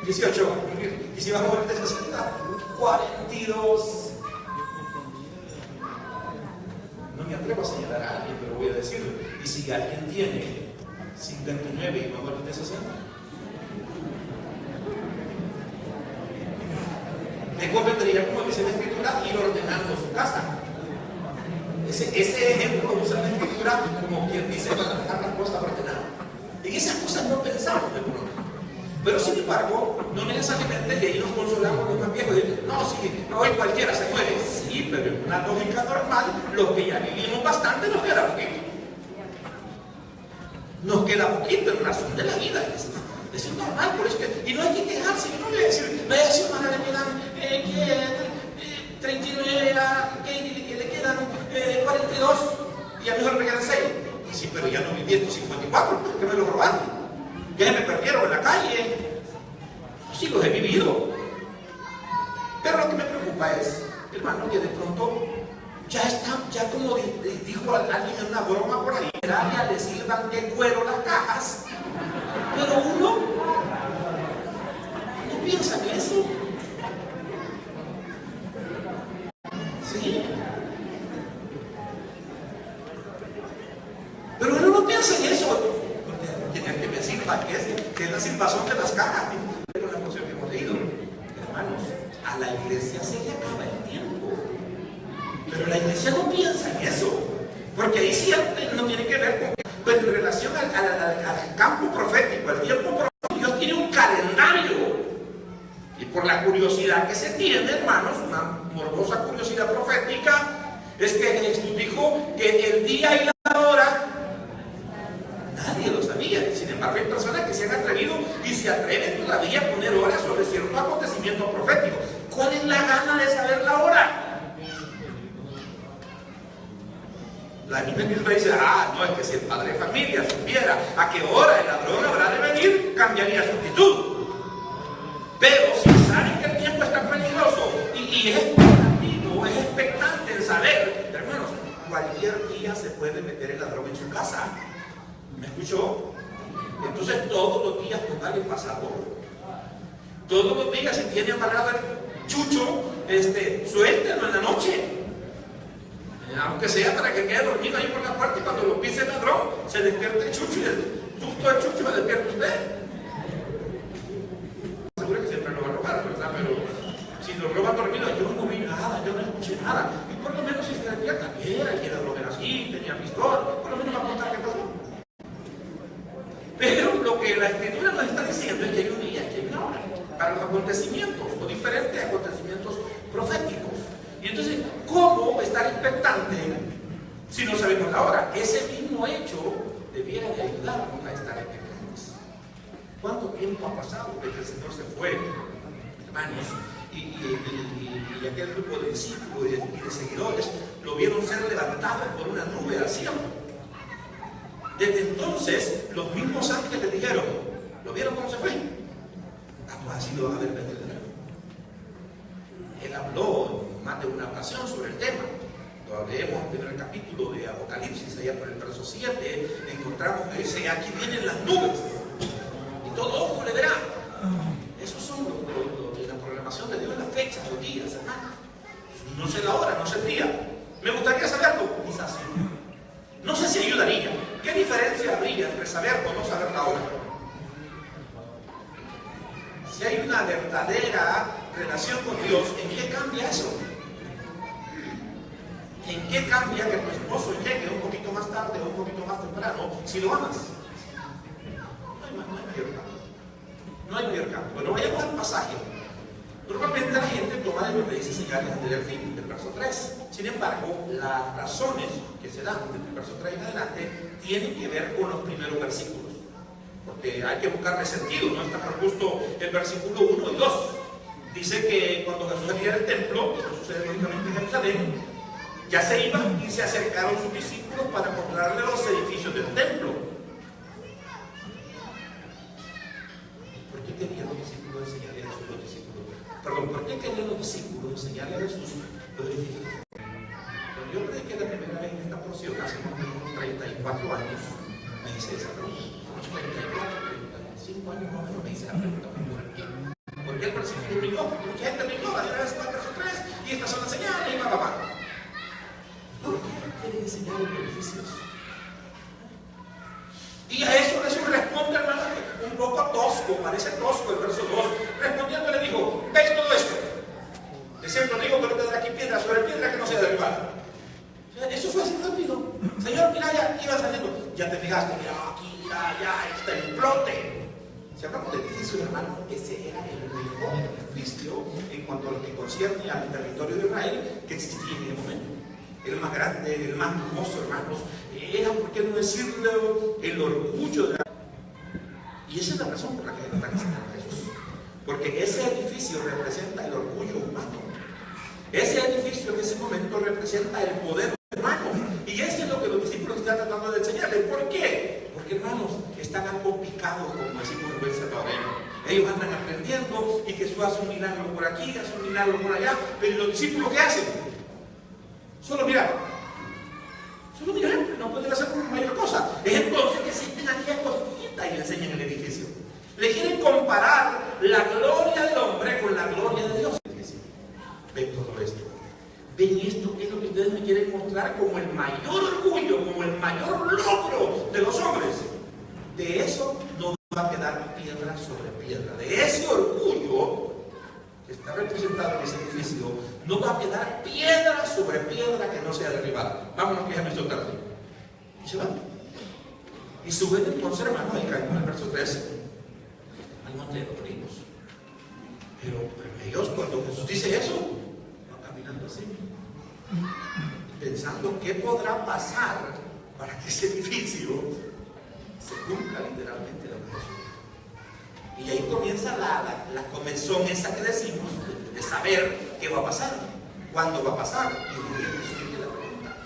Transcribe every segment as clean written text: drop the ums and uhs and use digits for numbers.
18. Y si vas a morir de 60, 42. No me atrevo a señalar a alguien, pero voy a decirlo. Y si alguien tiene 59 y va a morir de 60, me convendría, como dice la Escritura, ir ordenando su casa. Ese ejemplo usa la Escritura como quien dice para dejar las cosas ordenadas. En esas cosas no pensamos de pronto. Pero sin embargo, no necesariamente, y ahí nos consolamos los más viejos. No, sí, hoy cualquiera se muere. Sí, pero en una lógica normal, los que ya vivimos bastante nos queda poquito. Nos queda poquito en razón de la vida. Eso es normal, por eso que, y no hay que quejarse. Yo no voy a decir, vaya si hermana le quedan 39, que le quedan 42 y a mí mejor me quedan 6. Sí, pero ya no viví estos 54, que me lo robaron. Ya me perdieron en la calle. Sí, los he vivido. Pero lo que me preocupa es, hermano, que de pronto ya están, ya como dijo alguien en una broma por ahí, ya le sirvan de cuero las cajas. Pero uno no piensa en eso. Sí. Pero uno no piensa en eso. Tiene que me sirva, que es la silbazón de las cajas. Pero la porción que hemos leído, hermanos, a la iglesia se le acaba el tiempo. Pero la iglesia no piensa en eso. Porque ahí sí no tiene que ver con. Pero en relación al campo profético, al tiempo profético, Dios tiene un calendario. Y por la curiosidad que se tiene, hermanos, una morbosa curiosidad profética, es que Jesús dijo que el día y la hora nadie lo sabía. Sin embargo, hay personas que se han atrevido y se atreven todavía a poner horas sobre ciertos acontecimientos proféticos. ¿Cuál es la gana de saber la hora? La Biblia misma dice, no, es que si el padre de familia supiera a qué hora el ladrón habrá de venir, cambiaría su actitud. Pero si saben que el tiempo está peligroso y es expectativo, es expectante en saber, hermanos, cualquier día se puede meter el ladrón en su casa. ¿Me escuchó? Entonces todos los días póngale pasador. Todos los días, si tiene amarrado el chucho, suéltelo en la noche. Aunque sea para que quede dormido ahí por la puerta y cuando lo pise el ladrón, se despierte el chucho y el susto del chucho se despierta usted. Seguro que siempre lo va a robar, ¿verdad? Pero si lo roban dormido, yo no vi nada, yo no escuché nada. Y por lo menos si se despierta, era que el ladrón era así, tenía pistola, por lo menos va a contar qué pasó. Pero lo que la Escritura nos está diciendo es que hay un día, que hay una hora, para los acontecimientos o diferentes acontecimientos proféticos. Y entonces, ¿cómo estar expectante si no sabemos la hora? Ese mismo hecho debiera de ayudarnos a estar expectantes. ¿Cuánto tiempo ha pasado desde que el Señor se fue, hermanos? Y aquel grupo de discípulos y de seguidores lo vieron ser levantado por una nube al cielo. Desde entonces, los mismos ángeles dijeron, ¿lo vieron cómo se fue? Pues así lo van a ver de nuevo. Él habló más de una ocasión sobre el tema. Lo leemos en el primer capítulo de Apocalipsis, allá por el verso 7, encontramos que dice, aquí vienen las nubes, y todo ojo le verá. Esos son la programación de Dios, las fechas, los días, hermanos. No sé la hora, no sé el día. Me gustaría saberlo, quizás sí. No sé si ayudaría. ¿Qué diferencia habría entre saber o no saber la hora? Si hay una verdadera relación con Dios, ¿en qué cambia eso? ¿En qué cambia que tu esposo llegue un poquito más tarde o un poquito más temprano si lo amas? No hay mayor cambio. No hay mayor cambio. Bueno, vayamos al pasaje. Normalmente la gente toma de lo que dice señales antes del fin, del verso 3. Sin embargo, las razones que se dan del verso 3 en adelante tienen que ver con los primeros versículos. Porque hay que buscarle sentido, no está por justo el versículo 1 y 2. Dice que cuando Jesús salía del templo, esto sucede lógicamente en Jerusalén, ya se iban y se acercaron sus discípulos para mostrarle los edificios del templo. ¿Por qué querían los discípulos enseñarle a Jesús los discípulos? Perdón, ¿por qué querían los discípulos enseñarle a Jesús los edificios? Cuando yo prediqué la primera vez en esta porción, hace más o menos 34 años, me hice esa pregunta. 34, 35 años más o menos me hice la pregunta. ¿Por qué? porque el versículo lo ignora, mucha gente lo ignora, de vez en cuando verso 3, y estas son las señales, y va. ¿Por qué quieren enseñar los beneficios? Y a eso Jesús responde, hermano, un poco tosco, parece tosco el verso 2. Respondiendo le dijo, ¿veis todo esto? De cierto digo que no tendrá aquí piedra sobre piedra que no sea derribada. O sea, eso fue así rápido. Señor, mira, ya iba saliendo. Ya te fijaste, mira, aquí, mira, ya está el templote. Si hablamos de edificio, hermano, ese era el mejor edificio en cuanto a lo que concierne al territorio de Israel que existía en ese momento. El más grande, el más hermoso, hermanos. Era, por qué no decirlo, el orgullo de la... Y esa es la razón por la que están enseñando a Jesús. Porque ese edificio representa el orgullo humano. Ese edificio en ese momento representa el poder humano. Y eso es lo que los discípulos están tratando de enseñarles. ¿Por qué? Porque, hermanos, están algo picados, como decimos en buen salvadoreño. Ellos andan aprendiendo y Jesús hace un milagro por aquí, hace un milagro por allá. Pero los discípulos, ¿qué hacen? Solo mirar. Solo mirar, no pueden hacer mayor cosa. Es entonces que existen aquellas cositas y le enseñan el edificio. Le quieren comparar la gloria del hombre con la gloria de Dios. Ven todo esto. Ven esto, que es lo que ustedes me quieren mostrar como el mayor orgullo, como el mayor logro de los hombres. De eso no va a quedar piedra sobre piedra. De ese orgullo que está representado en ese edificio, no va a quedar piedra sobre piedra que no sea derribada. Vámonos, que ya me estoy tarde. Y se van. Y suben entonces, hermanos, ahí caemos en el verso 3, al monte de los olivos. Pero ellos, cuando Jesús dice eso, van caminando así, pensando qué podrá pasar para que ese edificio se cumpla literalmente lo que Jesús. Y ahí comienza la comezón esa que decimos de saber qué va a pasar, cuándo va a pasar. Y Jesús la pregunta.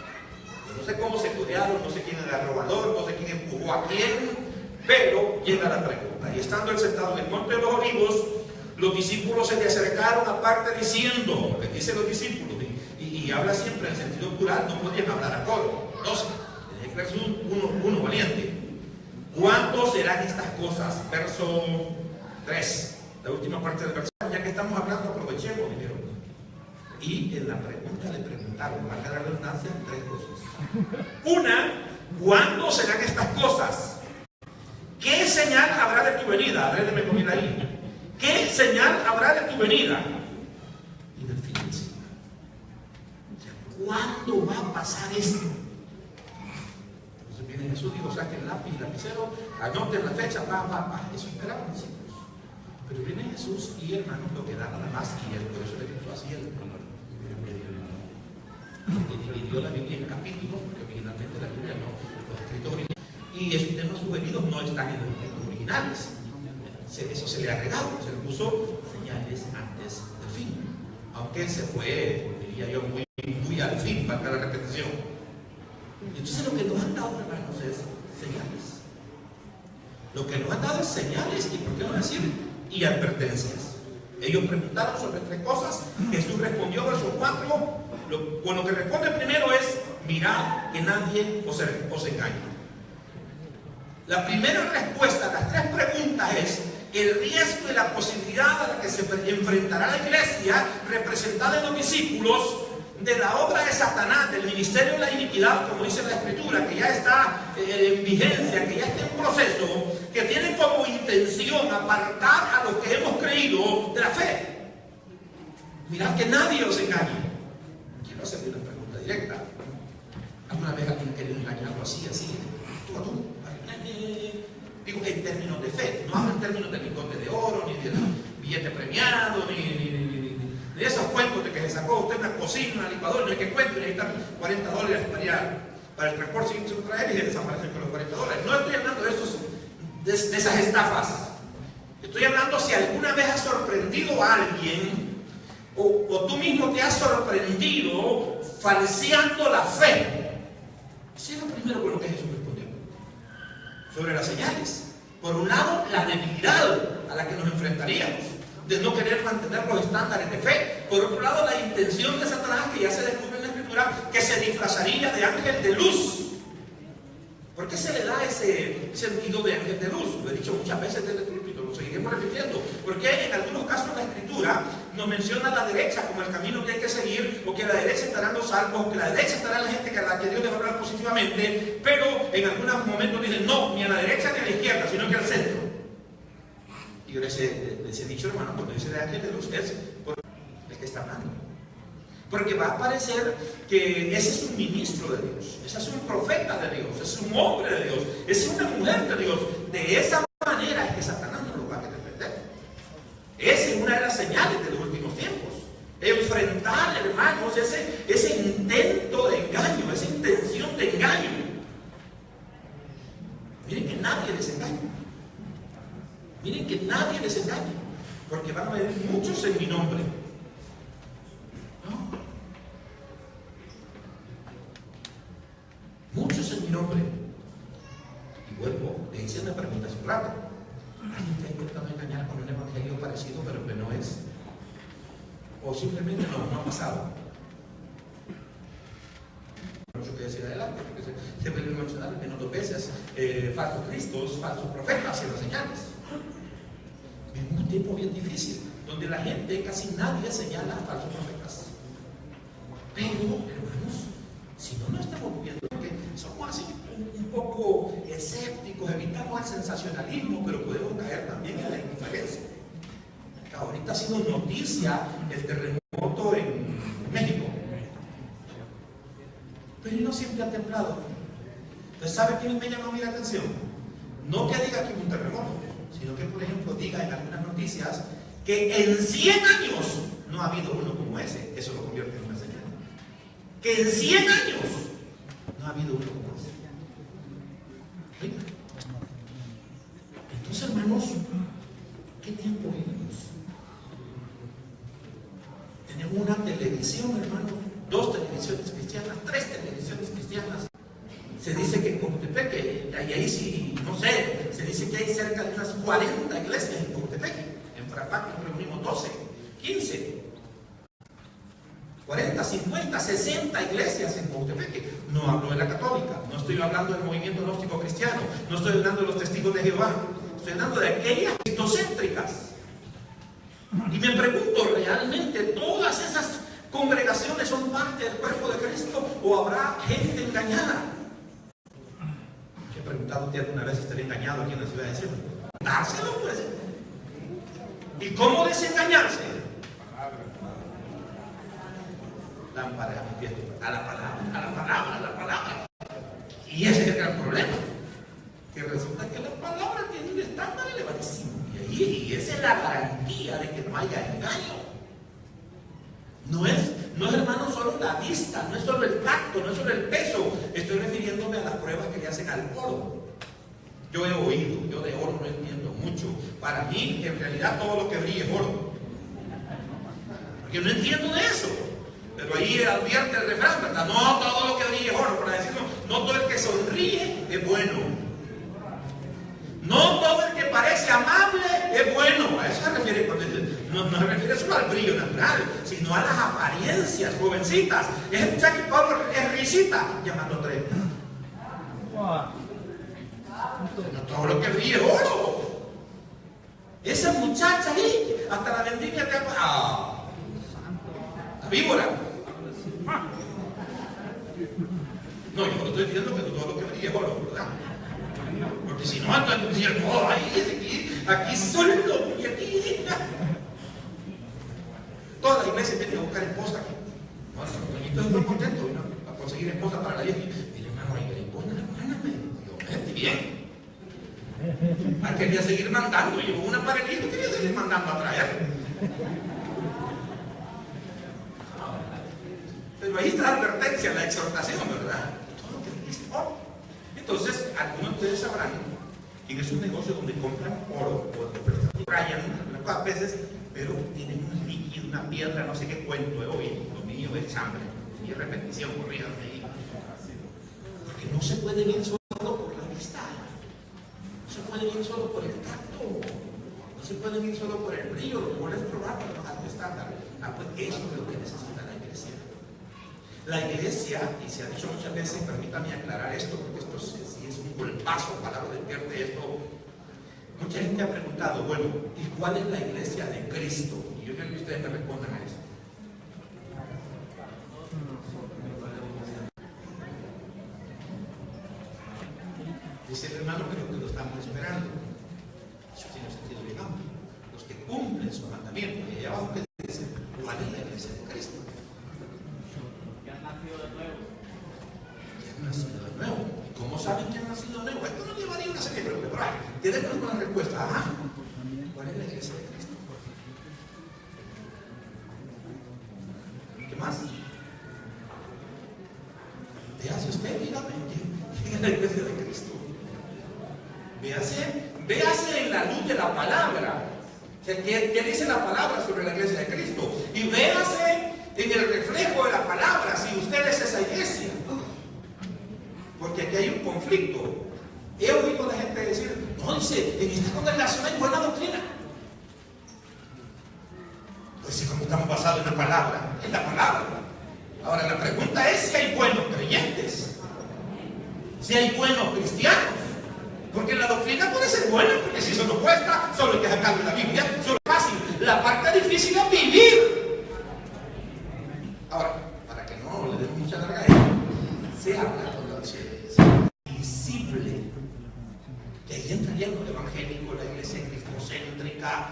Yo no sé cómo se codearon, no sé quién era el robador, no sé quién empujó a quién, pero llega la pregunta. Y estando él sentado en el monte de los olivos, los discípulos se le acercaron aparte diciendo, lo que dicen los discípulos, y habla siempre en sentido plural, no podían hablar a coro. Entonces, en el verso 1 valiente. ¿Cuándo serán estas cosas? Verso 3, la última parte del verso. Ya que estamos hablando, aprovechemos, dijeron. Y en la pregunta le preguntaron, para la redundancia, 3 cosas. Una, ¿cuándo serán estas cosas? ¿Qué señal habrá de tu venida? Rédeme conmigo ahí. ¿Qué señal habrá de tu venida? Y del fin del siglo. ¿Cuándo va a pasar esto? Entonces viene Jesús, dijo, saquen lápiz y lapicero, anoten la fecha, eso esperaban los discípulos. Pero viene Jesús y, hermanos, lo que da nada más, y él por eso le puso así el dividió la Biblia en capítulos, porque originalmente la Biblia no, los escritos originales, y esos temas sugeridos no están en los originales. Eso se le ha agregado, se le puso señales antes del fin, aunque se fue, diría yo, muy al fin, para la repetición. Entonces lo que nos han dado, hermanos, es señales. Lo que nos han dado es señales, y por qué no decir, y advertencias. Ellos preguntaron sobre 3 cosas, Jesús respondió, verso 4, con lo que responde primero es, mirad que nadie os engañe. La primera respuesta a las 3 preguntas es el riesgo y la posibilidad a la que se enfrentará la iglesia, representada en los discípulos, de la obra de Satanás, del ministerio de la iniquidad, como dice la Escritura, que ya está en vigencia, que ya está en proceso, que tiene como intención apartar a los que hemos creído de la fe. Mirad que nadie os engañe. Quiero hacerle una pregunta directa. ¿Alguna vez alguien querido engañarlo así, tú a tú? Digo en términos de fe, no hablo en términos de lingote de oro, ni de billete premiado, ni de esos cuentos de que se sacó usted una cocina, una licuadora, no hay que cuento, y necesitan $40 para el transporte sin traer y se desaparecen con los $40. No estoy hablando de esas estafas. Estoy hablando si alguna vez has sorprendido a alguien o tú mismo te has sorprendido falseando la fe. Eso es lo primero con lo que Jesús respondió. Sobre las señales. Por un lado, la debilidad a la que nos enfrentaríamos, de no querer mantener los estándares de fe. Por otro lado, la intención de Satanás, que ya se descubre en la Escritura, que se disfrazaría de ángel de luz. ¿Por qué se le da ese sentido de ángel de luz? Lo he dicho muchas veces desde el púlpito, lo seguiremos repitiendo. Porque en algunos casos caso la Escritura nos menciona la derecha como el camino que hay que seguir, o que a la derecha estarán los salvos, o que a la derecha estará la gente a la que Dios le va a hablar positivamente, pero en algunos momentos dicen no, ni a la derecha ni a la izquierda, sino que al centro. Y yo les he dicho, hermano, cuando dice de Ángel de Luz, es por el que está hablando. Porque va a parecer que ese es un ministro de Dios, ese es un profeta de Dios, ese es un hombre de Dios, esa es una mujer de Dios. De esa manera es que Satanás no lo va a querer perder. Esa es una de las señales de los últimos tiempos. Enfrentar, hermanos, ese intento de engaño, esa intención de engaño. Miren que nadie les engañe. Miren que nadie les engañe. Porque van a haber muchos en mi nombre. ¿No? Muchos en mi nombre. Y vuelvo, le hice una pregunta hace un rato. ¿Alguien te ha intentado engañar con un evangelio parecido pero que no es? ¿O simplemente no ha pasado? Mucho que decir adelante, porque se puede mencionar menos dos veces falsos cristos, falsos profetas y las señales. Vivimos un tiempo bien difícil, donde la gente, casi nadie señala a falsos profetas. Pero, hermanos, si no nos estamos viendo, porque somos así un poco escépticos, evitamos el sensacionalismo, pero podemos caer también en la indiferencia. Ahorita ha sido noticia el terremoto en México, pero no siempre ha temblado. Entonces, ¿sabe qué me llamó a mí la atención? No que diga que hubo un terremoto, sino que, por ejemplo, diga en algunas noticias que en 100 años no ha habido uno como ese. Eso lo convierte en una señal. Que en 100 años no ha habido uno como ese. ¿Oiga? Entonces, hermanos, ¿qué tiempo vivimos? Tenemos una televisión, hermanos, 2 televisiones cristianas, 3 televisiones cristianas. Se dice que en Cojutepec, y ahí sí, no sé, se dice que hay cerca de unas 40 iglesias en Cojutepec. En Frapac nos reunimos 12, 15, 40, 50, 60 iglesias en Cojutepec. No hablo de la católica, no estoy hablando del movimiento gnóstico cristiano, no estoy hablando de los testigos de Jehová, estoy hablando de aquellas cristocéntricas. Y me pregunto, ¿realmente todas esas congregaciones son parte del cuerpo de Cristo o habrá gente engañada? ¿Se ha preguntado usted alguna vez si estaría engañado aquí en la ciudad de Sion? Dárselo, pues. ¿Y cómo desengañarse? Lámpara a mi pie, a la palabra, a la palabra, a la palabra. Y ese es el gran problema. Que resulta que la palabra tiene un estándar elevadísimo. Y esa es la garantía de que no haya engaño. No es, hermano, solo la vista, no es solo el tacto, no es solo el peso. Estoy refiriéndome a las pruebas que le hacen al oro. Yo he oído, yo de oro no entiendo mucho. Para mí, en realidad, todo lo que brilla es oro. Porque no entiendo de eso. Pero ahí advierte el refrán, ¿verdad? No todo lo que brilla es oro. Para decirlo, no todo el que sonríe es bueno. No todo el que parece amable es bueno. A eso se refiere cuando no se refiere solo al brillo natural, sino a las apariencias jovencitas. Ese muchacho Pablo es risita, llamando 3. No todo lo que brilla es oro. Esa muchacha ahí, hasta la vendimia te ha... la víbora. No, yo no estoy diciendo que todo lo que brilla es oro, ¿verdad? Porque si no, andan diciendo, no, ahí, aquí solo, y aquí. Toda la iglesia tiene que buscar esposa. Bueno, los niñitos están contentos, ¿no? A conseguir esposa para la iglesia. Mire, hermano, ahí esposa, hermáname. Yo, vete bien. Quería seguir mandando, llevo una parejita, quería seguir mandando a traer. Pero ahí está la advertencia, la exhortación, ¿verdad? Todo lo que dice, oh. Entonces, algunos de ustedes sabrán que en esos negocios donde compran oro o rayan algunas veces, pero tienen un líquido, una piedra, no sé qué cuento he oído, lo mío es sangre y repetición, corríjanme ahí. Porque no se pueden ir solo por la vista, no se pueden ir solo por el tacto, no se pueden ir solo por el brillo, lo cual es probable, lo alto estándar. Pues eso es lo que necesita la iglesia. La iglesia, y se ha dicho muchas veces, permítame aclarar esto, porque esto sí es un golpazo, palabra de pierde esto. Mucha gente ha preguntado, bueno, ¿y cuál es la iglesia de Cristo? ustedes me respondan a eso. Dice el hermano, pero que lo estamos esperando. Eso tiene sentido bien amplio. Los que cumplen su mandamiento. Y allá abajo que dice, ¿cuál es la iglesia de Cristo? Que han nacido de nuevo. Que han nacido de nuevo. ¿Y cómo saben que han nacido de nuevo? Esto no llevaría una serie de preguntas, pero quédenme con la respuesta. Ajá. ¿Cuál es la iglesia de Cristo? ¿Qué más? Véase usted, dígame, ¿quién es la iglesia de Cristo? Véase en la luz de la palabra. ¿Qué dice la palabra sobre la iglesia de Cristo? Y véase en el reflejo de la palabra si usted es esa iglesia. Porque aquí hay un conflicto. He oído a la gente decir, no, dice, en esta congregación hay buena doctrina. Pues sí, como estamos basados en la palabra, es la palabra. Ahora la pregunta es si hay buenos creyentes, si hay buenos cristianos. Porque la doctrina puede ser buena, porque si eso no cuesta, solo hay que sacarlo de la Biblia, solo es fácil. La parte difícil es vivir. Ahora, para que no le demos mucha larga a esto, se habla visible. Que ahí entrarían los evangélicos, la iglesia cristocéntrica,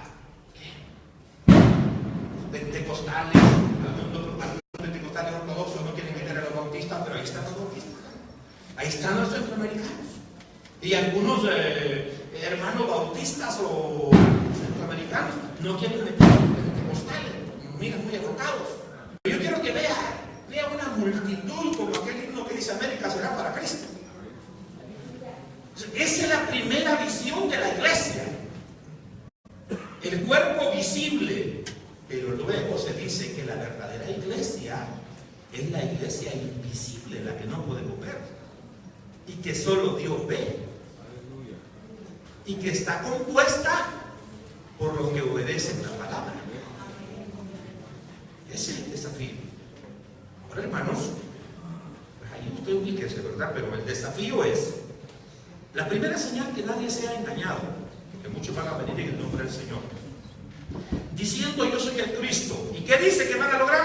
los pentecostales, los pentecostales ortodoxos no quieren meter a los bautistas, pero ahí están los bautistas. Ahí están los centroamericanos. Y algunos hermanos bautistas o centroamericanos no quieren meter a los pentecostales, miran muy enfocados. Yo quiero que vea una multitud como aquel himno que dice América será para Cristo. Esa es la primera visión de la iglesia. El cuerpo visible. Pero luego se dice que la verdadera iglesia es la iglesia invisible, la que no podemos ver. Y que solo Dios ve. Y que está compuesta por los que obedecen la palabra. Ese es el desafío. Ahora, hermanos, pues ahí usted ubíquese, ¿verdad? Pero el desafío es la primera señal, que nadie sea engañado, que muchos van a venir en el nombre del Señor diciendo yo soy el Cristo. ¿Y qué dice que van a lograr?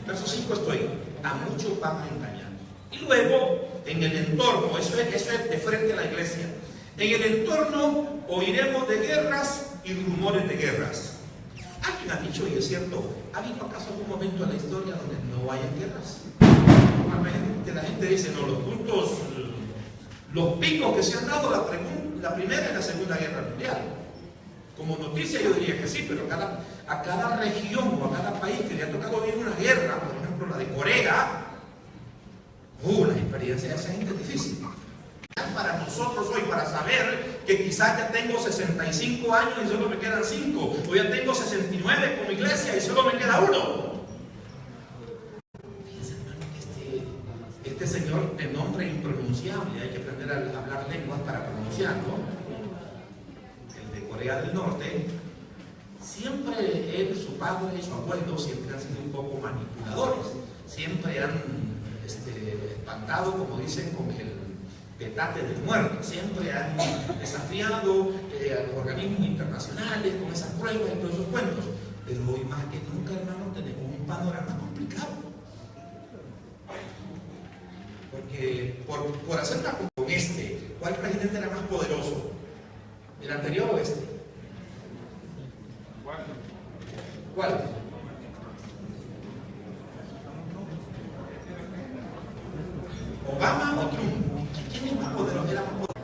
Verso 5 estoy. A muchos van a engañar. Y luego, en el entorno, eso es de frente a la iglesia. En el entorno oiremos de guerras y rumores de guerras. Alguien ha dicho, y es cierto, ¿ha habido acaso algún momento en la historia donde no haya guerras? Normalmente la gente dice, no, los puntos, los picos que se han dado la primera y la segunda guerra mundial. Como noticia yo diría que sí, pero a cada región o a cada país que le ha tocado vivir una guerra, por ejemplo la de Corea, la experiencia de esa gente es difícil. Para nosotros hoy, para saber que quizás ya tengo 65 años y solo me quedan 5, o ya tengo 69 como iglesia y solo me queda 1. Fíjense, hermano, que este señor de nombre impronunciable, hay que aprender a hablar lenguas para pronunciarlo. El de Corea del Norte, siempre él, su padre y su abuelo siempre han sido un poco manipuladores, siempre han espantado, como dicen, con el petate del muerto, siempre han desafiado a los organismos internacionales con esas pruebas y todos esos cuentos. Pero hoy más que nunca, hermano, tenemos un panorama complicado. Porque por hacer una con ¿cuál presidente era más poderoso? ¿El anterior o este? ¿Cuál? ¿Obama o Trump? ¿Quién es más poderoso? Era más poderoso.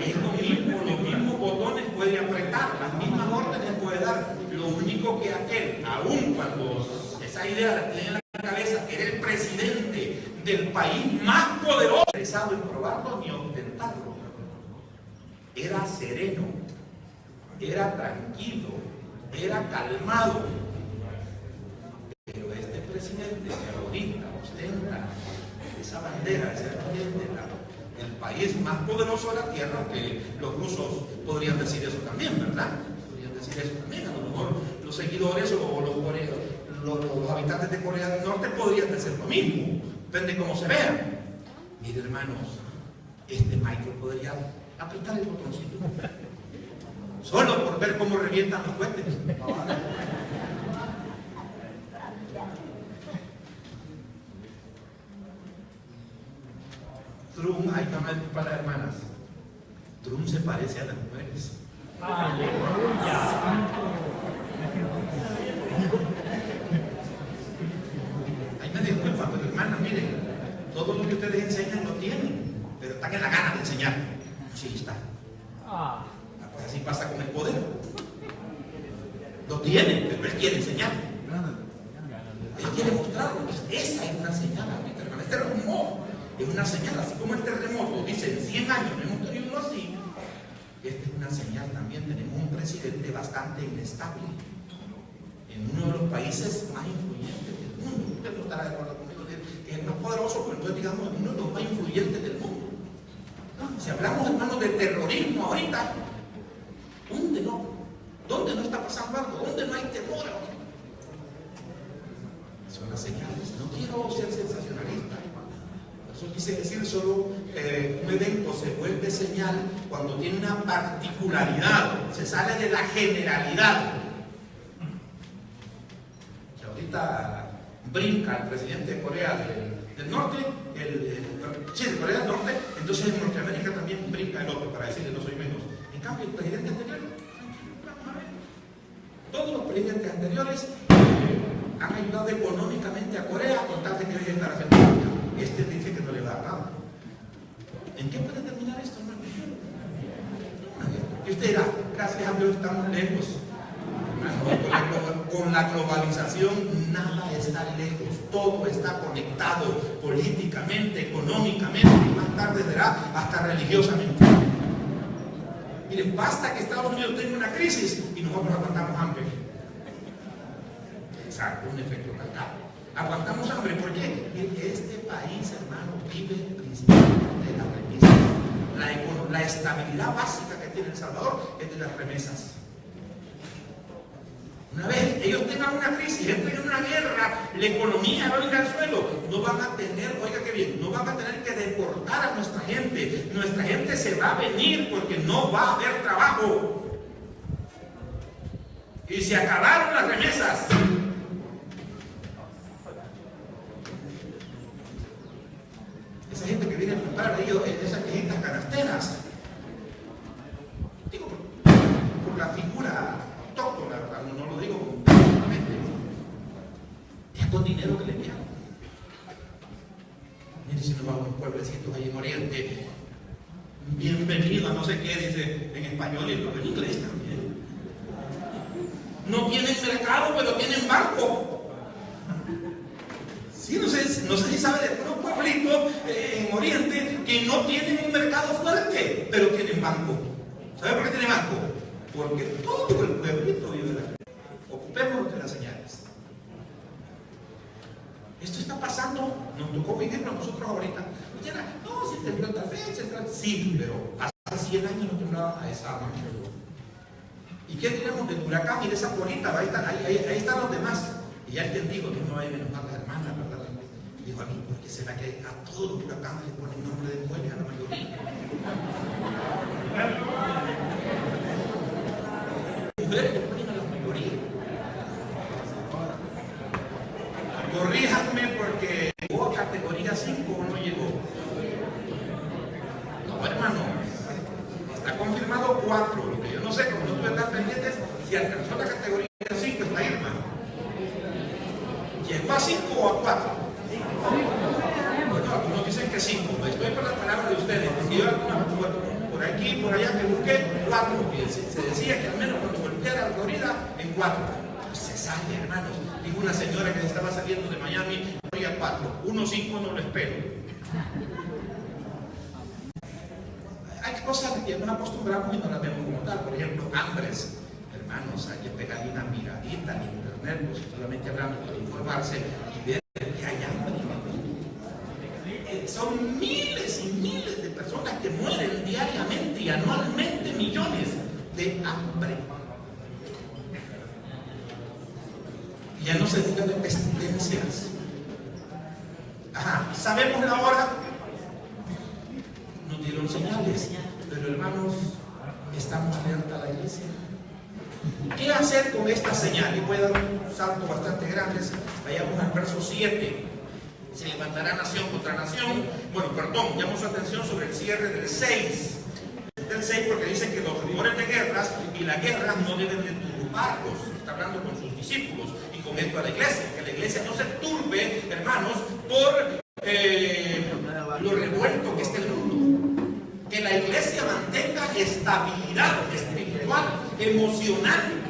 Es lo mismo, los mismos botones puede apretar, las mismas órdenes puede dar. Lo único que aquel, aun cuando esa idea la tenía en la cabeza, que era el presidente del país más poderoso, no interesado en probarlo ni ostentarlo. Era sereno, era tranquilo, era calmado. Pero este presidente que ahorita ostenta esa bandera de ser presidente del país más poderoso de la tierra, que los rusos podrían decir eso también, ¿verdad? Podrían decir eso también. A lo mejor los seguidores o los habitantes de Corea del Norte podrían decir lo mismo. Depende cómo se vean. Mire, hermanos, Michael podría apretar el botoncito. solo por ver cómo revientan los cohetes. Trump, hay para las hermanas, Trump se parece a las mujeres. Ay, me disculpa, pero hermanas, miren, todo lo que ustedes enseñan lo tienen, pero están en la gana de enseñar. Sí, está. Pues así pasa con el poder. Lo tienen, pero él quiere enseñar. Él quiere mostrarlo. Esa es una señal, hermano. Este rumor es una señal, así como el terremoto dice en 100 años hemos tenido uno así. Esta es una señal también. Tenemos un presidente bastante inestable en uno de los países más influyentes del mundo. Usted no estará de acuerdo conmigo, que es el más poderoso, pero entonces digamos uno de los más influyentes del mundo. Si hablamos, hermanos, de terrorismo ahorita, ¿dónde no? ¿Dónde no está pasando algo? ¿Dónde no hay temor? Son las señales. No quiero ser sensacionalista. Eso quise decir solo un evento se vuelve señal cuando tiene una particularidad, se sale de la generalidad. Que ahorita brinca el presidente de Corea del Norte, de Corea del Norte, entonces en Norteamérica también brinca el otro para decirle no soy menos. En cambio, el presidente anterior, vamos a ver, todos los presidentes anteriores han ayudado económicamente a Corea con tal de que hoy estar haciendo nada. Este dice que no le va a dar nada. ¿En qué puede terminar esto, hermano? Y usted dirá, gracias a Dios estamos lejos. Con la globalización nada está lejos, todo está conectado políticamente, económicamente y más tarde verá hasta religiosamente. Miren, basta que Estados Unidos tenga una crisis y nosotros aguantamos hambre. Exacto, un efecto cascada. Aguantamos hambre, ¿por qué? Porque este país, hermano, vive principalmente de las remesas. La estabilidad básica que tiene El Salvador es de las remesas. Una vez ellos tengan una crisis, entren en una guerra, la economía va a ir al suelo, no van a tener, oiga qué bien, no van a tener que deportar a nuestra gente. Nuestra gente se va a venir porque no va a haber trabajo. Y se acabaron las remesas. Esa gente que viene a comprar ellos, esas cajitas canasteras, digo por la figura autóctona, no lo digo completamente, es con dinero que le envían. Mire, si nos vamos a unos pueblecitos ahí en Oriente, bienvenido a no sé qué, dice en español y en inglés también. No tienen mercado, pero tienen banco. Sí, no sé si sabe de unos pueblitos en Oriente que no tienen un mercado fuerte, pero tienen banco. ¿Sabe por qué tienen banco? Porque todo el pueblito vive de la fe. Ocupémonos de las señales. Esto está pasando, nos tocó vivirlo a nosotros ahorita. No, si tembló esta fecha, sí, pero hace 100 años no temblaba a esa magnitud. ¿Y qué diremos del huracán y de esa bolita? Ahí están los demás. Y ya entendí, Dios no va a menos a las hermanas, ¿verdad? Dijo a mí, ¿por qué será que a todos los huracanes le ponen nombre de mujeres a la mayoría? Mujeres le ponen a la mayoría. Corríjanme porque llegó a categoría 5 o no llegó. No, hermano, está confirmado 4. Lo que yo no sé, como no estuve tan pendientes, si alcanzó la categoría 5 está ahí, hermano. ¿Llegó a 5 o a 4? Bueno, algunos dicen que 5. Estoy por las palabras de ustedes. Porque yo por aquí y por allá que busqué 4. Se decía que al menos cuando golpeara la Florida, en 4. Pues se sale, hermanos. Dijo una señora que estaba saliendo de Miami, voy a 4. 1-5 no lo espero. Hay cosas que nos acostumbramos y no las vemos como tal. Por ejemplo, hambres. Hermanos, hay que pegarle una miradita en internet, pues solamente hablando de informarse y ver que hay hambre en el mundo. Son miles y miles de personas que mueren diariamente y anualmente, millones de hambre. Y ya no se diga de pestilencias. Ajá, sabemos la hora, nos dieron señales, pero hermanos, estamos alerta a la iglesia. iglesia. ¿Qué hacer con esta señal? Y voy a dar un salto bastante grande. Vayamos al verso 7. Se levantará nación contra nación. Bueno, perdón, llamo su atención sobre el cierre del 6. Del 6 porque dice que los rumores de guerras y las guerras no deben de turbarlos. Está hablando con sus discípulos y con esto a la iglesia. Que la iglesia no se turbe, hermanos, por lo revuelto que esté el mundo. Que la iglesia mantenga estabilidad espiritual, emocional.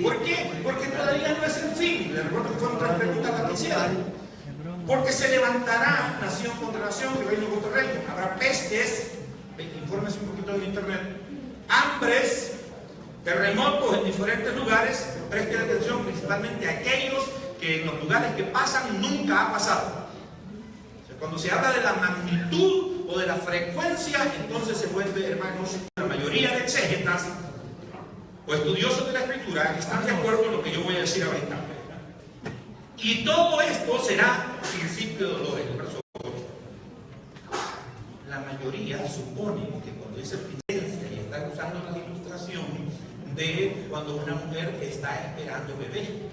¿Por qué? Porque todavía no es el fin. Les recuerdo que fueron 3 preguntas las que hicieron. Porque se levantará nación contra nación y reino contra reino. Habrá pestes, infórmense un poquito en internet, hambres, terremotos en diferentes lugares. Presten atención principalmente a aquellos que en los lugares que pasan nunca ha pasado. O sea, cuando se habla de la magnitud o de la frecuencia, entonces se vuelve, hermanos, la mayoría de exégetas o estudiosos de la escritura están de acuerdo en lo que yo voy a decir ahorita. Y todo esto será principio de dolores. Verso 8. La mayoría supone que cuando dice presencia y están usando la ilustración de cuando una mujer está esperando bebé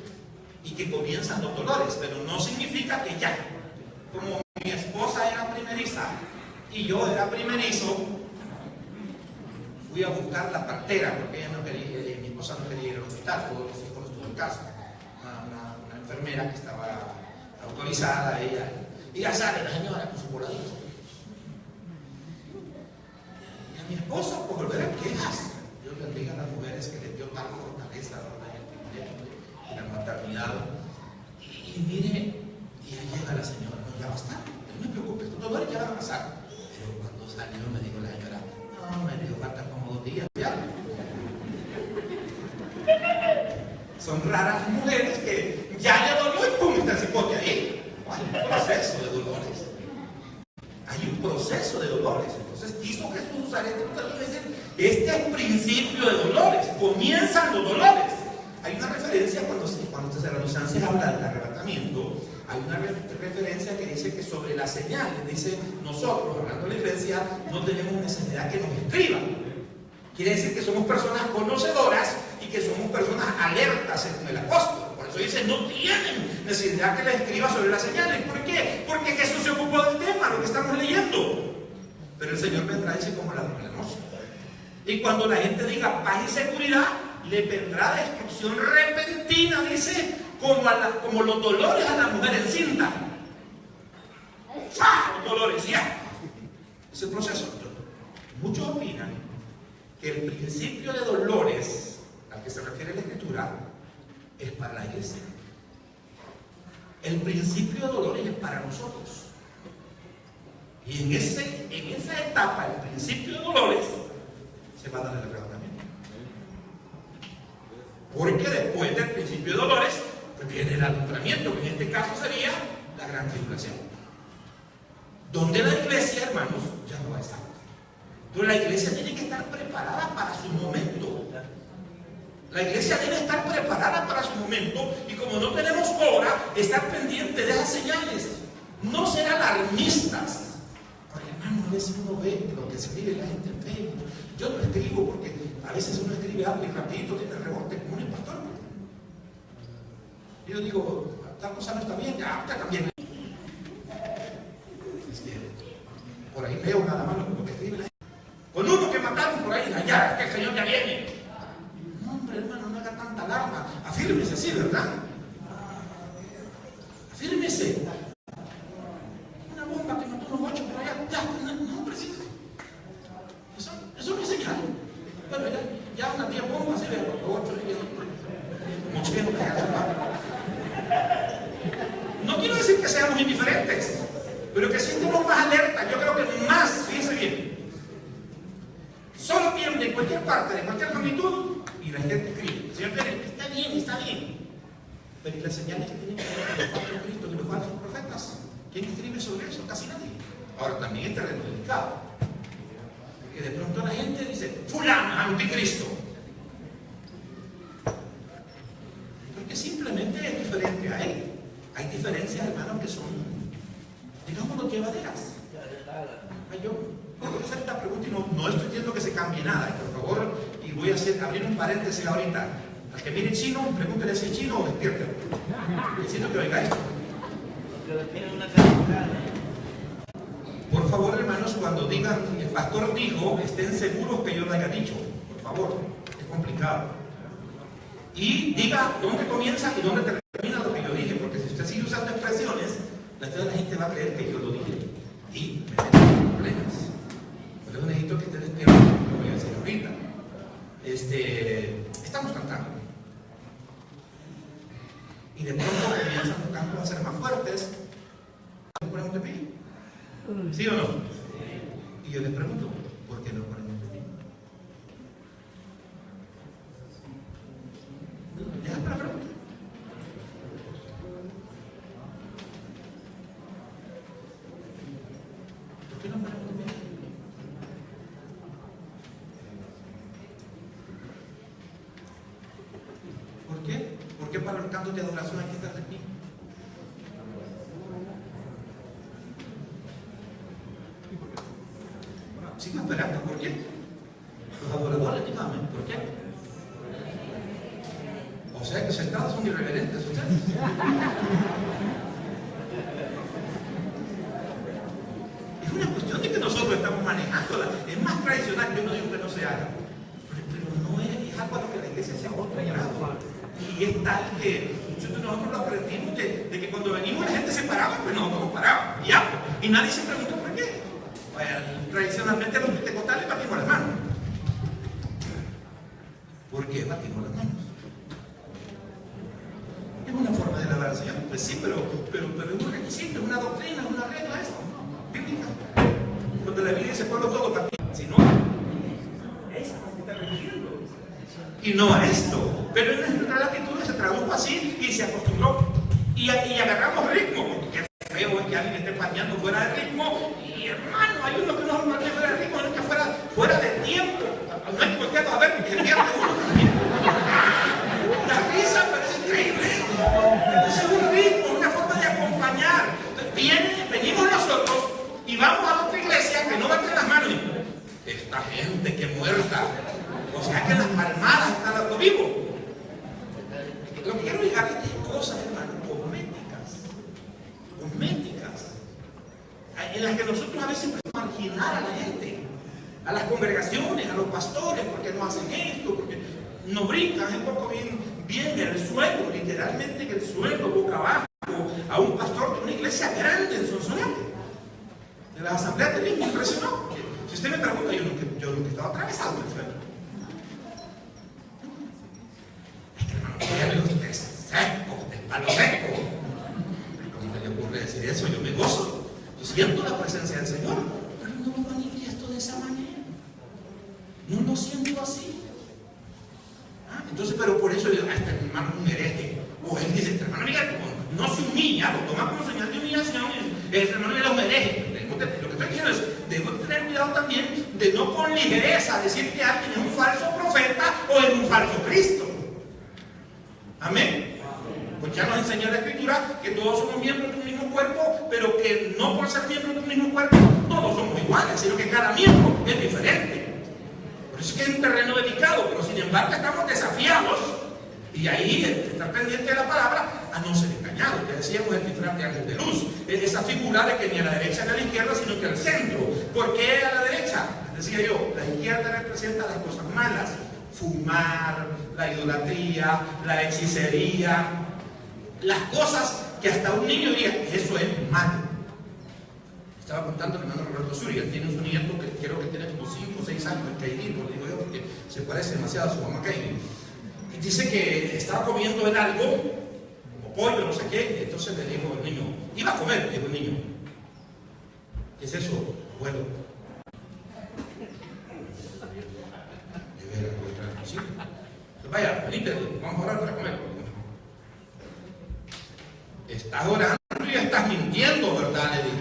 y que comienzan los dolores, pero no significa que ya, como mi esposa era primeriza y yo era primerizo, fui a buscar la partera porque ella no quería, mi esposa no quería ir al hospital, todos los hijos estuvo en casa. Una enfermera que estaba autorizada, ella sale, la señora con su voladito. Y a mi esposa, por volver a quejas, Dios bendiga a las mujeres que les dio tal fortaleza en la maternidad. Y mire, y ahí llega la señora, no, ya basta, no me preocupes, estos dolores ya van a pasar. Pero cuando salió me dijo la señora, no, me dijo, falta como 2 días ya. Son raras mujeres que ya le dolió y pum, está el cipote ahí. Hay un proceso de dolores. Hay un proceso de dolores. Entonces quiso Jesús usar este es principio de dolores. Comienzan los dolores. Hay una referencia cuando Tesalonicenses habla del arrebatamiento. Hay una referencia que dice que sobre las señales, dice nosotros, hablando de la iglesia, no tenemos necesidad que nos escriban. Quiere decir que somos personas conocedoras y que somos personas alertas según el apóstol. Por eso dice, no tienen necesidad que les escriba sobre las señales. ¿Por qué? Porque Jesús se ocupó del tema, lo que estamos leyendo. Pero el Señor vendrá, dice, como ladrón de la noche. Y cuando la gente diga paz y seguridad, le vendrá destrucción repentina, dice, como los dolores a la mujer encinta. ¡Fah! Los dolores, ya. Ese proceso. Muchos opinan que el principio de dolores al que se refiere la Escritura es para la iglesia. El principio de dolores es para nosotros. Y en esa etapa, el principio de dolores, se va a dar el arrebatamiento. Porque después del principio de dolores, pues viene el alumbramiento, que en este caso sería la gran tribulación. Donde la iglesia, hermanos, ya no va a estar. Pero la iglesia tiene que estar preparada para su momento. La iglesia debe estar preparada para su momento y como no tenemos hora, estar pendiente de las señales. No ser alarmistas. Porque hermano, a veces uno ve lo que escribe la gente en Facebook. Yo no escribo porque a veces uno escribe algo y rapidito tiene rebote como un pastor. Y yo digo, tal cosa no está bien, ya, usted también. Es que por ahí leo nada más lo que escribe la gente. Con uno que mataron por ahí, allá, que el Señor ya viene. No, hombre, hermano, no haga tanta alarma. Afírmese así, ¿verdad? Afírmese. Una bomba que mató unos 8 por allá. Ya, no, hombre, sí. Eso no es señal. Bueno, ya una tía bomba se ve a los 8 como chileno que no quiero decir que seamos indiferentes, pero que sí estemos más alertas. Yo creo que más, fíjense bien. Solo tiende en cualquier parte, de cualquier magnitud, y la gente escribe. El Señor dice, está bien. Pero ¿y las señales que tienen que ver con los falsos cristos y los falsos profetas? ¿Quién escribe sobre eso? Casi nadie. Ahora también es terreno delicado. Porque de pronto la gente dice, fulano, anticristo. Porque simplemente es diferente a él. Hay diferencias, hermanos, que son, digámoslo, llevaderas. Yo voy a hacer esta pregunta y no estoy diciendo que se cambie nada, por favor, y voy a abrir un paréntesis ahorita. Al que mire chino, pregúntele si es chino o despierte. Necesito que oiga esto. Por favor, hermanos, cuando digan el pastor dijo, estén seguros que yo lo haya dicho. Por favor, es complicado. Y diga dónde comienza y dónde termina lo que yo dije, porque si usted sigue usando expresiones, la gente va a creer que yo lo dije. Y me meto en problemas. Por eso necesito que esté despierto, lo voy a decir ahorita. Estamos cantando. Y de pronto comienzan los cantos a ser más fuertes. ¿Nos ponemos de pie? ¿Sí o no? Y yo les pregunto, ¿por qué no ponemos de pie? ¿Ya para preguntar? ¿Por qué no ponemos de pie? ¿Por qué? ¿Por qué para los cantos de adoración hay que estar de pie? Sigo esperando, ¿por qué? Los adoradores, díganme, ¿por qué? O sea que sentados son irreverentes ustedes. Es una cuestión de que nosotros estamos manejándola. Es más tradicional, yo no digo que no se haga. Pero no es algo a lo que la iglesia se ha acostumbrado. Y es tal que nosotros lo aprendimos de que cuando venimos la gente se paraba, pues no nos paraba. Ya. Y nadie se preguntó por qué. Bueno, tradicionalmente los pentecostales batimos las manos. ¿Por qué batimos las manos? Es una forma de alabar al Señor. Pues sí, pero es un requisito, es una doctrina, es una regla eso, bíblica. Cuando la Biblia dice pueblo todo partido, si no, es a lo que está refiriendo. Y no a esto. Pero en nuestra latitud se tradujo así y se acostumbró. Y agarramos ritmo, porque qué feo es que alguien esté pañando fuera de ritmo. Y hermano, hay uno que no es fuera de ritmo, hay uno que fuera de tiempo. No hay por qué a ver, porque pierde uno también. La risa parece increíble. Entonces es un ritmo, una forma de acompañar. Entonces, venimos nosotros y vamos a otra iglesia que no baten las manos. Y esta gente que muerta. O sea que las palmadas están dando vivo. Lo que quiero llegar es cosas, hermano, cosméticas, en las que nosotros a veces podemos marginar a la gente, a las congregaciones, a los pastores, porque no hacen esto, porque no brincan un poco bien en el suelo, literalmente en el suelo, boca abajo, a un pastor de una iglesia grande en Sonsonate, de las asambleas de Lima, me impresionó. Si usted me pregunta, yo nunca estaba atravesado en el suelo. Usted es seco, de palo seco. ¿Cómo se le ocurre decir eso? Yo me gozo, yo siento la presencia del Señor, pero no lo manifiesto de esa manera. No lo siento así. Entonces, pero por eso yo, este hermano es un hereje. O él dice, este hermano Miguel, no se humilla, lo toma como señal de humillación. Este hermano Miguel es un hereje. Lo que estoy diciendo es, debemos tener cuidado también de no con ligereza decir que alguien es un falso profeta o es un falso Cristo. Amén. Pues ya nos enseñó la Escritura que todos somos miembros de un mismo cuerpo, pero que no por ser miembros de un mismo cuerpo todos somos iguales, sino que cada miembro es diferente. Por eso es que es un terreno delicado, pero sin embargo estamos desafiados, y ahí estar pendiente de la palabra a no ser engañados. Ya decíamos el disfraz de ángel de luz, esa figura de que ni a la derecha ni a la izquierda, sino que al centro. ¿Por qué a la derecha? Decía yo, la izquierda representa las cosas malas. Fumar, la idolatría, la hechicería, las cosas que hasta un niño diría, eso es malo. Estaba contando el hermano Roberto Suri, él tiene un nieto que creo que tiene como 5 o 6 años, el Kairi, lo digo yo, porque se parece demasiado a su mamá Kairi. Y dice que estaba comiendo en algo, como pollo, no sé qué, y entonces le dijo el niño, iba a comer, le dijo el niño, ¿qué es eso, abuelo? ¿Sí? Pues vaya, venite, vamos a orar para comer. Estás orando y estás mintiendo, ¿verdad? Le dijo.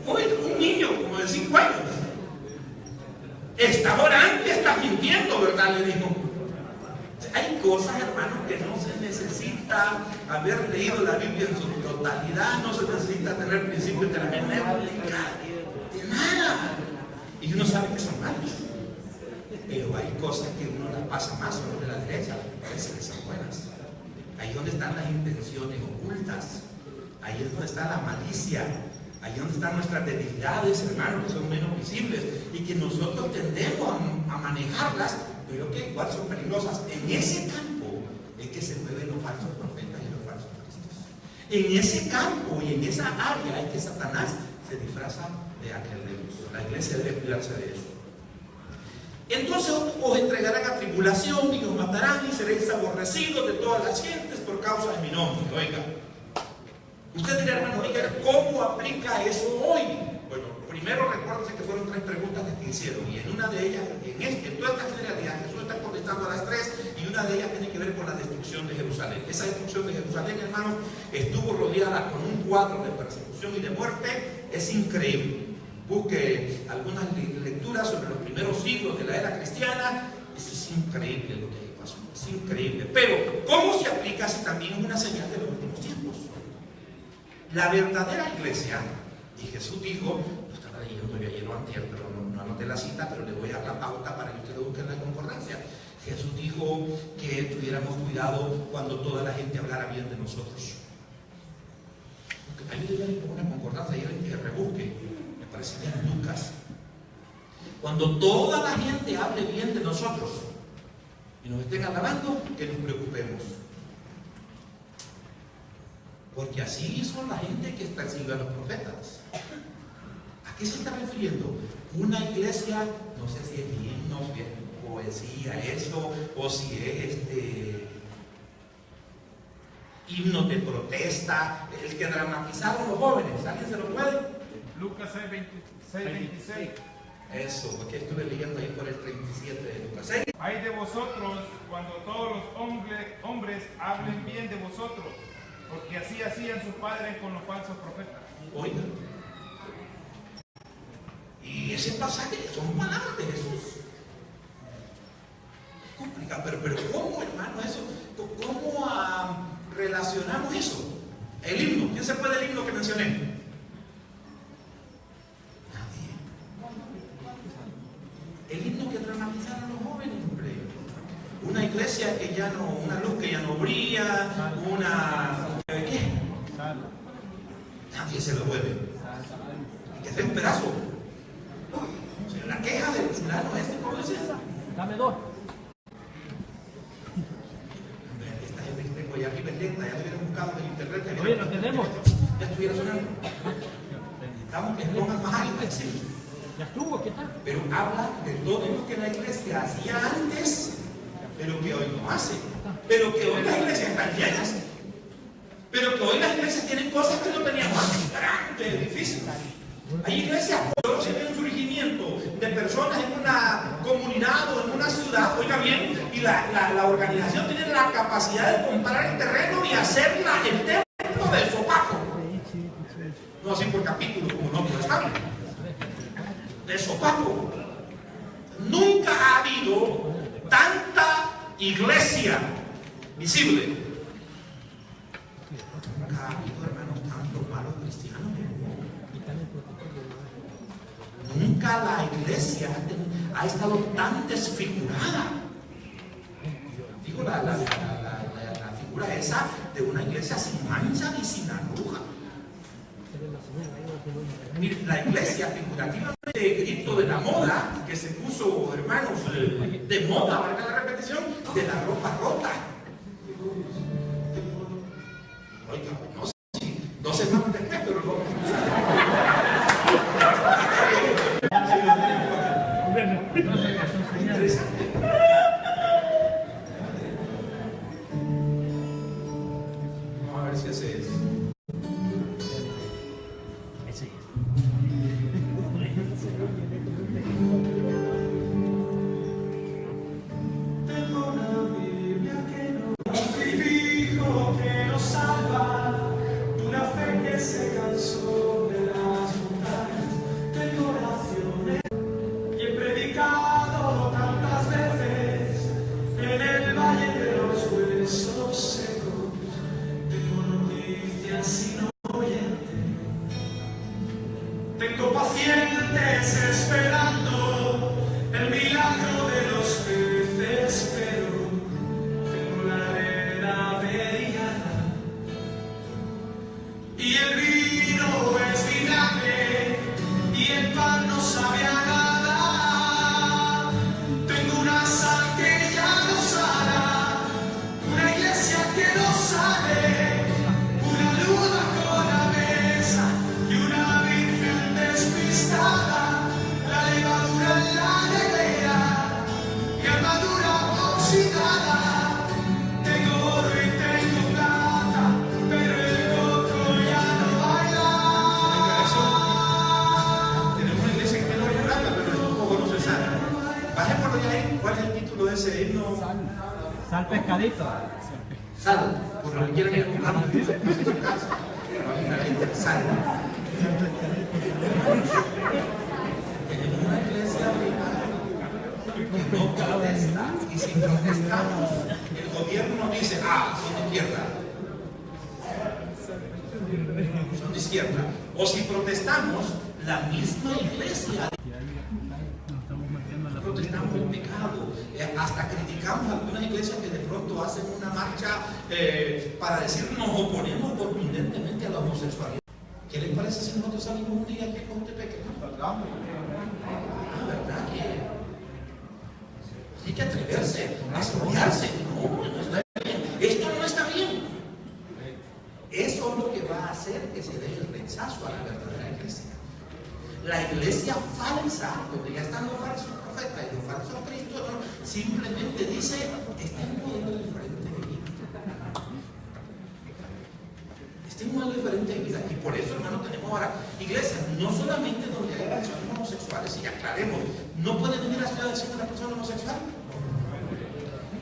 Oye, un niño como de 5 años. Estás orando y estás mintiendo, ¿verdad? Le dijo. Hay cosas, hermanos, que no se necesita haber leído la Biblia en su totalidad, no se necesita tener principios de la hermenéutica, de nada. Y uno sabe que son malas. Pero hay cosas que uno las pasa más o de la derecha, las que parecen que son buenas. Ahí es donde están las intenciones ocultas. Ahí es donde está la malicia. Ahí es donde están nuestras debilidades, hermanos, que son menos visibles y que nosotros tendemos a manejarlas, pero que igual son peligrosas. En ese campo es que se mueven los falsos profetas y los falsos cristos. En ese campo y en esa área es que Satanás se disfraza de aquel de luz. La iglesia debe cuidarse de eso. Entonces os entregarán a tribulación y os matarán y seréis aborrecidos de todas las gentes por causa de mi nombre. Oiga, usted dirá, hermano Miguel, ¿cómo aplica eso hoy? Bueno, primero recuérdense que fueron 3 preguntas que hicieron, y en una de ellas, en toda esta generalidad, Jesús está contestando a las 3, y una de ellas tiene que ver con la destrucción de Jerusalén. Esa destrucción de Jerusalén, hermanos, estuvo rodeada con un cuadro de persecución y de muerte. Es increíble. Busque algunas lecturas sobre los primeros siglos de la era cristiana. Eso es increíble lo que pasó, es increíble. Pero, ¿cómo se aplica si también es una señal de los últimos tiempos? La verdadera iglesia, y Jesús dijo, lo estaba leyendo yo ayer o antier, pero no anoté la cita, pero le voy a dar la pauta para que ustedes busquen la concordancia. Jesús dijo que tuviéramos cuidado cuando toda la gente hablara bien de nosotros. A mí le dio una concordancia ayer en que rebusque, me parece que en Lucas. Cuando toda la gente hable bien de nosotros y nos estén alabando, que nos preocupemos. Porque así hizo la gente que persiguió a los profetas. ¿A qué se está refiriendo? Una iglesia, no sé si es himno, si es poesía, eso, o si es himno de protesta, el que dramatizaron los jóvenes. ¿Alguien se lo puede? Lucas 6:26. Eso, porque estuve leyendo ahí por el 37 de Lucas 6. Hay de vosotros cuando todos los hombres hablen bien de vosotros, porque así hacían sus padres con los falsos profetas. Oiga. Y ese pasaje son palabras de Jesús. Es complicado, pero ¿cómo, hermano, eso? ¿Cómo relacionamos eso? El himno. ¿Quién se puede el himno que mencioné? Nadie. El himno que dramatizaron los jóvenes, hombre. Una iglesia que ya no, una luz que ya no brilla, ¿qué? Nadie se lo vuelve. Y que hacer un pedazo. O sea, la queja del fulano ¿cómo decía? Dame 2. Esta gente que tengo allá arriba es lenta, ya lo hubieran buscado en internet. Oye, ¿lo tenemos? Ya estuviera sonando. Necesitamos que pongan más alto, sí. Ya estuvo, ¿qué tal? Pero habla de todo lo que la iglesia hacía antes, pero que hoy no hace. Pero que hoy las iglesias están llenas. Pero que hoy las iglesias tienen cosas que no teníamos antes, grandes, difíciles. Hay iglesias que se ve un surgimiento de personas en una comunidad o en una ciudad, oiga bien, y la organización tiene la capacidad de comprar el terreno y hacerla el templo del sopapo. No así por capítulo, como no por estable. De sopapo. Nunca ha habido tanta iglesia visible. Nunca ha habido, hermanos, tantos malos cristianos. Nunca la iglesia ha estado tan desfigurada. Digo, la figura esa de una iglesia sin mancha y sin arruga. Mire, la iglesia figurativamente, grito de la moda, que se puso, hermanos, de moda, valga la repetición, de la ropa rota. Oiga, no sé si, no sé más de qué, pero no. Interesante. Vamos a ver si ese es. Tantas veces ¿Cuál es el título de ese himno? Sal pescadito. Sal, por lo que quieran ir buscando en su casa. Sal. Tenemos una iglesia que no protesta, y si protestamos, el gobierno dice, son de izquierda. Son de izquierda. O si protestamos, la misma iglesia protestamos el pecado, hasta criticamos a algunas iglesias que de pronto hacen una marcha para decir nos oponemos contundentemente a la homosexualidad. ¿Qué les parece si nosotros salimos un día aquí con este pecado? ¿Verdad que hay que atreverse a asombrarse? No está bien. Esto no está bien. Eso es lo que va a hacer que se dé el rechazo a la verdadera iglesia. La iglesia falsa, donde ya están los falsos profetas y los falsos cristianos, simplemente dice, este es un modelo diferente de vida. Este es un modelo diferente de vida. Y por eso, hermano, tenemos ahora iglesias, no solamente donde hay personas homosexuales, y aclaremos, no puede venir a la ciudad siendo una persona homosexual.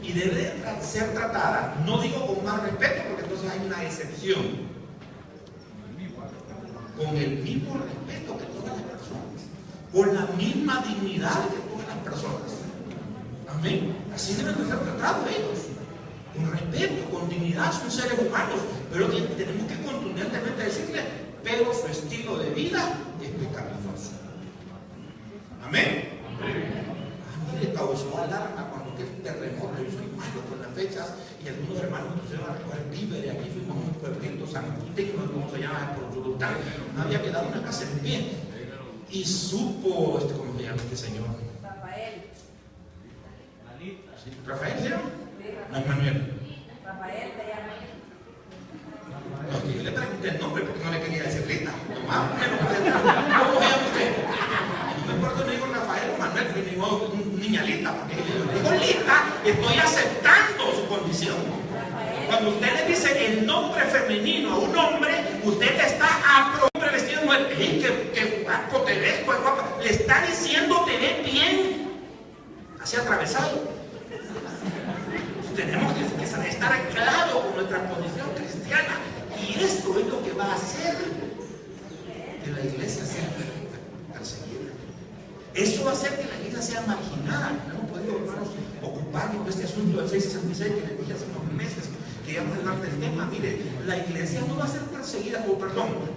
Y debe ser tratada, no digo con más respeto, porque entonces hay una excepción, con el mismo respeto que todas las personas, con la misma dignidad que todas las personas. Amén. Así deben de ser tratados ellos, con respeto, con dignidad. Son seres humanos, pero tenemos que contundentemente decirle, pero su estilo de vida es pecaminoso. Amén. Mire, causó alarma cuando que el terremoto. Yo soy malo con las fechas, y algunos hermanos me pusieron a recoger víveres. Aquí fuimos a un pueblito, San Agustín, no sé cómo se llama, por Yurután. No había quedado una casa en pie. Y supo, ¿cómo se llama este señor? Rafael. ¿Sí? ¿Rafael se llama? No es Manuel. Rafael te llama. No, que yo le pregunté el nombre porque no le quería decir Rita. ¿Cómo se llama usted? No me acuerdo, me dijo Rafael o Manuel, me dijo niñalita, porque le digo Lita, estoy aceptando su condición. Cuando usted le dice el nombre femenino a un hombre, usted le está a hombre vestido de mujer. ¡Qué guapo te ves, pues guapa! Le está diciendo te ves bien, así atravesado. Tenemos que estar claro con nuestra posición cristiana, y esto es lo que va a hacer que la iglesia sea perseguida. Eso va a hacer que la iglesia sea marginada. No hemos podido, hermanos, ocuparnos de este asunto del 666 que les dije hace unos meses, que íbamos a hablar del tema. Mire, la iglesia no va a ser perseguida,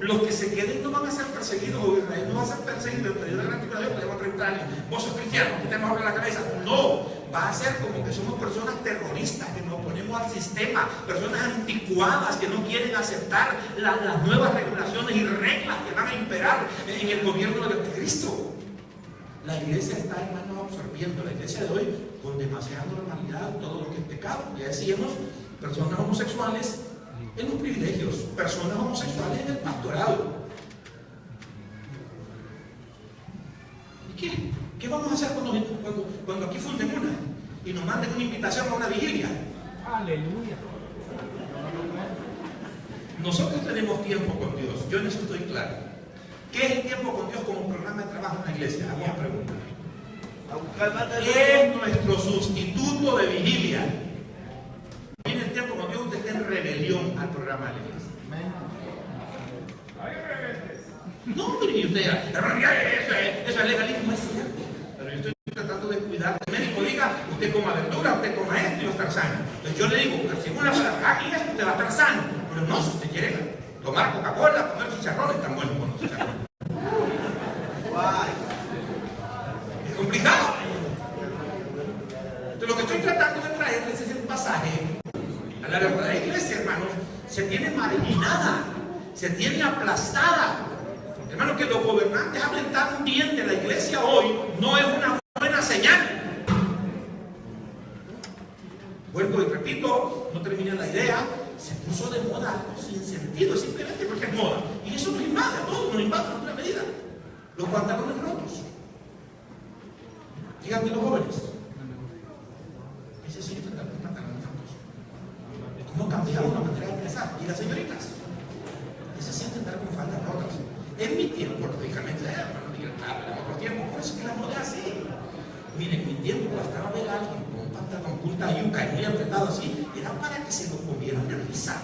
los que se queden no van a ser perseguidos, o Israel no va a ser perseguido en el periodo de la antigüedad, que lleva 30 años. Vos sos cristiano, usted me abre la cabeza. No, va a ser como que somos personas terroristas, que nos oponemos al sistema, personas anticuadas que no quieren aceptar las nuevas regulaciones y reglas que van a imperar en el gobierno del anticristo. La iglesia está, hermanos, absorbiendo, la iglesia de hoy, con demasiada normalidad, todo lo que es pecado. Ya decíamos, personas homosexuales en los privilegios, personas homosexuales en el pastorado. ¿Y qué vamos a hacer cuando aquí funden una y nos manden una invitación a una vigilia? Aleluya. Nosotros tenemos tiempo con Dios, yo en eso estoy claro. ¿Qué es el tiempo con Dios como programa de trabajo en la iglesia? Alguna pregunta. ¿Qué es nuestro sustituto de vigilia? En el tiempo con Dios usted está en rebelión al programa de la iglesia. No, mire, y usted, eso es legalismo, es cierto. Pero yo estoy tratando de cuidar. El médico diga, usted coma verdura, usted coma esto y va a estar sano. Entonces yo le digo, si una palabra, aquí es, usted va a estar sano. Pero no, si usted quiere tomar Coca-Cola, comer chicharrones, tan buenos con los chicharrones. Es complicado. Entonces, lo que estoy tratando de traerles es el pasaje a la verdadera iglesia, hermanos. Se tiene marginada, se tiene aplastada. Hermanos, que los gobernantes hablen tan bien de la iglesia hoy no es una buena señal. Vuelvo y repito, no terminé la idea. Se puso de moda algo sin sentido, simplemente porque es moda. Y eso nos invade a todos, nos invade en alguna medida. Los pantalones rotos. Díganme los jóvenes. ¿Qué se siente andar con pantalones rotos? ¿Cómo ha cambiado la manera de pensar? ¿Y las señoritas? ¿Qué se siente andar con faldas rotas? En mi tiempo, lógicamente, en otro tiempo, por eso es que la moda es así. Miren, en mi tiempo bastaba ver a punta yuca y muy apretado así, era para que se lo comieran de risa.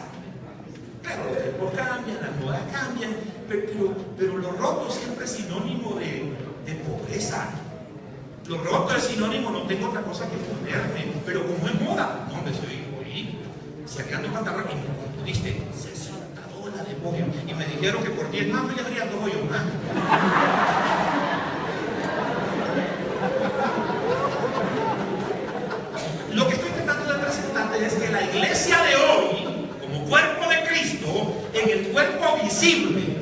Claro, los tiempos cambian, las modas cambian, pero lo roto siempre es sinónimo de pobreza. Lo roto es sinónimo, no tengo otra cosa que ponerme, pero como es moda, no me soy sacando pantalón y me diste $60 de pollo y me dijeron que por 10 más me llevaría 2 hoyos más. Lo que estoy tratando de presentarles es que la iglesia de hoy, como cuerpo de Cristo, en el cuerpo visible,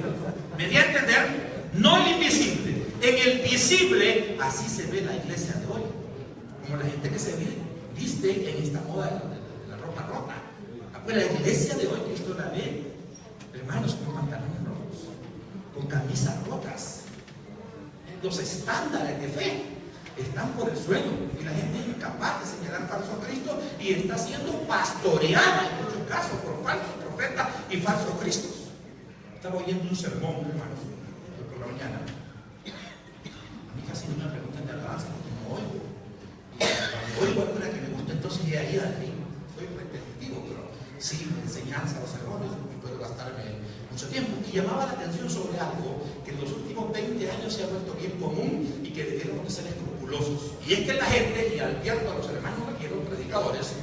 me di a entender, no el invisible, en el visible, así se ve la iglesia de hoy, como la gente que se viste en esta moda de la ropa rota. Pues la iglesia de hoy, Cristo la ve, hermanos, con pantalones rotos, con camisas rotas. Los estándares de fe están por el suelo y la gente es incapaz de señalar falso a Cristo y está siendo pastoreada en muchos casos por falsos profetas y falsos cristos. Estaba oyendo un sermón, hermanos, por la mañana. A mí casi no me preguntan de alabanza porque no oigo. Y cuando oigo alguna que me gusta, entonces de ahí soy repetitivo, pero sí, enseñanza, los sermones, puedo gastarme mucho tiempo. Y llamaba la atención sobre algo que en los últimos 20 años se ha vuelto bien común y que debieron de ser escrupulosos. Y es que la gente, y advierto a los hermanos aquí, a los predicadores,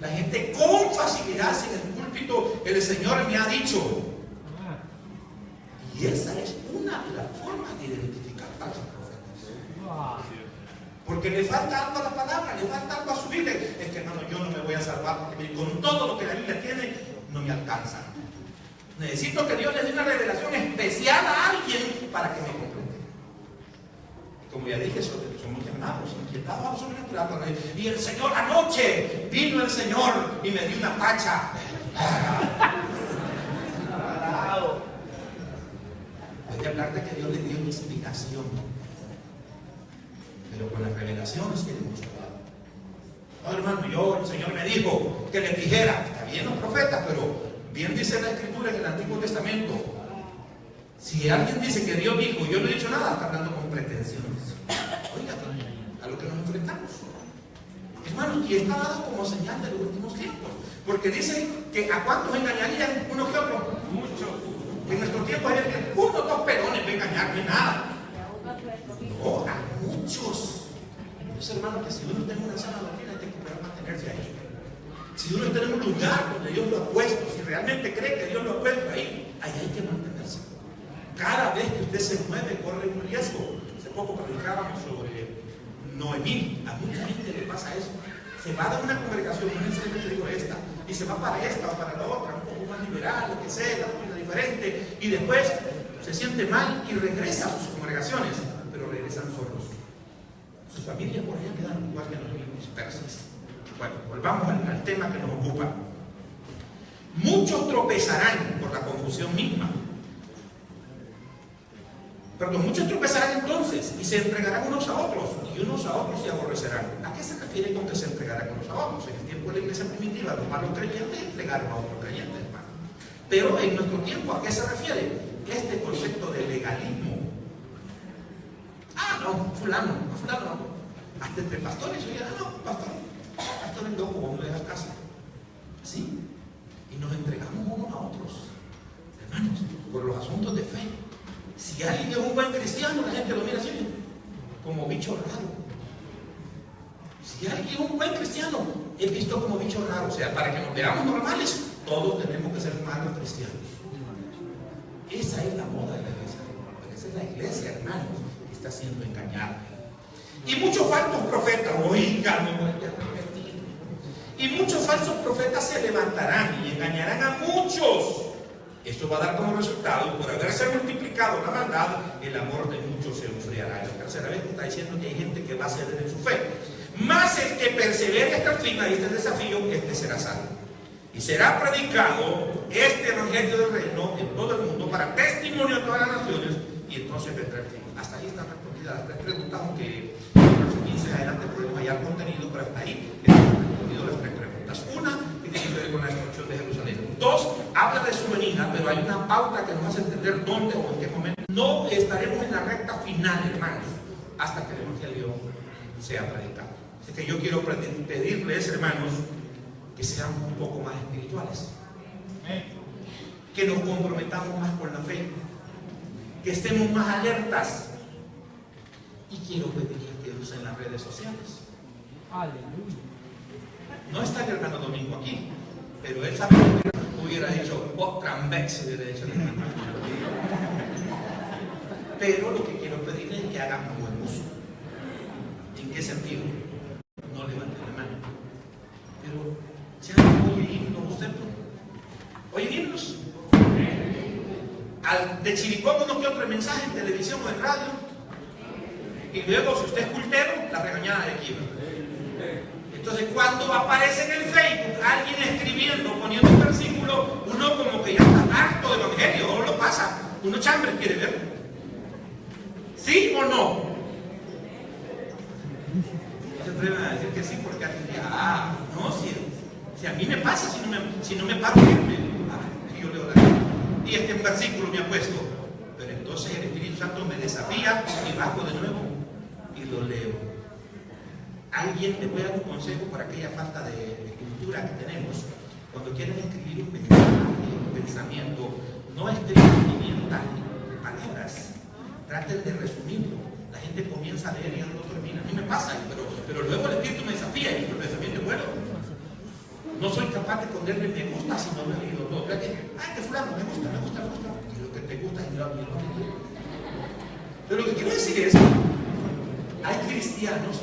la gente con facilidad en el púlpito, el Señor me ha dicho. Y esa es una de las formas de identificar falsos profetas. Porque le falta algo a la palabra, le falta algo a su Biblia. Es que hermano, yo no me voy a salvar porque con todo lo que la Biblia tiene, no me alcanza. Necesito que Dios le dé una revelación especial a alguien para que me comprenda. Como ya dije, somos llamados, inquietados a lo sobrenatural. Y el Señor anoche, vino el Señor y me dio una pacha. Voy a hablar de que Dios le dio inspiración. Pero con las revelaciones que hemos hablado. No, hermano, el Señor me dijo que les dijera, está bien los profetas, pero bien dice la Escritura en el Antiguo Testamento. Si alguien dice que Dios dijo y yo no he dicho nada, está hablando con pretensiones. Oiga, a lo que nos enfrentamos. Hermanos, y está dado como señal de los últimos tiempos. Porque dice que a cuántos engañarían unos que otros. Muchos. En nuestro tiempo hay uno o dos perones para engañarme, nada. No, a muchos. Entonces, hermano, que si uno está en una sana doctrina, hay que poder mantenerse ahí. Si uno está en un lugar donde Dios lo ha puesto, si realmente cree que Dios lo ha puesto ahí hay que mantenerse. Cada vez que usted se mueve, corre un riesgo. Hace poco predicábamos sobre Noemí. A mucha gente le pasa eso. Se va de una congregación, no necesariamente digo esta, y se va para esta o para la otra, un poco más liberal, lo que sea, una diferente, y después se siente mal y regresa a sus congregaciones, pero regresan solos. Sus familias por allá quedan igual que los dispersos. Bueno, volvamos al tema que nos ocupa. Muchos tropezarán por la confusión misma. Perdón, muchos tropezarán entonces y se entregarán unos a otros y unos a otros se aborrecerán. ¿A qué se refiere con que se entregarán unos a otros? En el tiempo de la iglesia primitiva, los malos creyentes entregaron a otros creyentes, hermano. Pero en nuestro tiempo, ¿a qué se refiere? Este concepto de legalismo. No, fulano, no. Hasta entre pastores, pastor en loco, vamos a dejar casa. ¿Sí? Y nos entregamos unos a otros, hermanos, por los asuntos de fe. Si alguien es un buen cristiano, la gente lo mira así, como bicho raro. Si alguien es un buen cristiano, es visto como bicho raro. O sea, para que nos veamos normales, todos tenemos que ser malos cristianos. Esa es la moda de la iglesia. Esa es la iglesia, hermanos, que está siendo engañada. Y muchos falsos profetas, oigan, y muchos falsos profetas se levantarán y engañarán a muchos. Esto va a dar como resultado, por haberse multiplicado la maldad, el amor de muchos se enfriará. Es la tercera vez que está diciendo que hay gente que va a ceder en su fe. Mas el que persevere hasta el fin, ahí está el desafío, este será salvo. Y será predicado este evangelio del reino en todo el mundo para testimonio a todas las naciones, y entonces vendrá el fin. Hasta ahí están respondidas las tres preguntas, aunque en los 15 adelante podemos hallar contenido, pero hasta ahí están respondidas las tres preguntas. Una, que tiene que ver con la destrucción de Jerusalén. Dos, habla de su venida, pero hay una pauta que nos hace entender dónde o en qué momento. No estaremos en la recta final, hermanos, hasta que el evangelio sea predicado. Así que yo quiero pedirles, hermanos, que seamos un poco más espirituales, que nos comprometamos más con la fe, que estemos más alertas. Y quiero pedirles que usen las redes sociales. Aleluya. No está el hermano Domingo aquí, pero él sabe que hubiera dicho otra vez, hubiera dicho el hermano. Pero lo que quiero pedirles es que hagan un buen uso. ¿En qué sentido? No levanten la mano, pero sean, oye himnos usted, oye himnos. De Chiricón uno que otro mensaje en televisión o en radio, y luego si usted es cultero, la regañada de aquí. Entonces cuando aparece en el Facebook alguien escribiendo, poniendo un versículo, uno como que ya está harto de evangelio, o lo pasa, uno chambre quiere ver. ¿Sí o no? No se atreven a decir que sí porque alguien diga, no, si a mí me pasa, si no me paro firme, si yo leo la Biblia y este versículo me ha puesto, pero entonces el Espíritu Santo me desafía y bajo de nuevo y lo leo. Alguien le voy a dar un consejo por aquella falta de cultura que tenemos. Cuando quieren escribir un pensamiento, no escriban 500 palabras, traten de resumirlo. La gente comienza a leer y no termina. A mí me pasa, pero luego el Espíritu me desafía y el pensamiento es bueno. No soy capaz de ponerle me gusta si no lo he leído todo. Ay, que fulano, me gusta. Y lo que te gusta es lo que quiero. Pero lo que quiero decir es, hay cristianos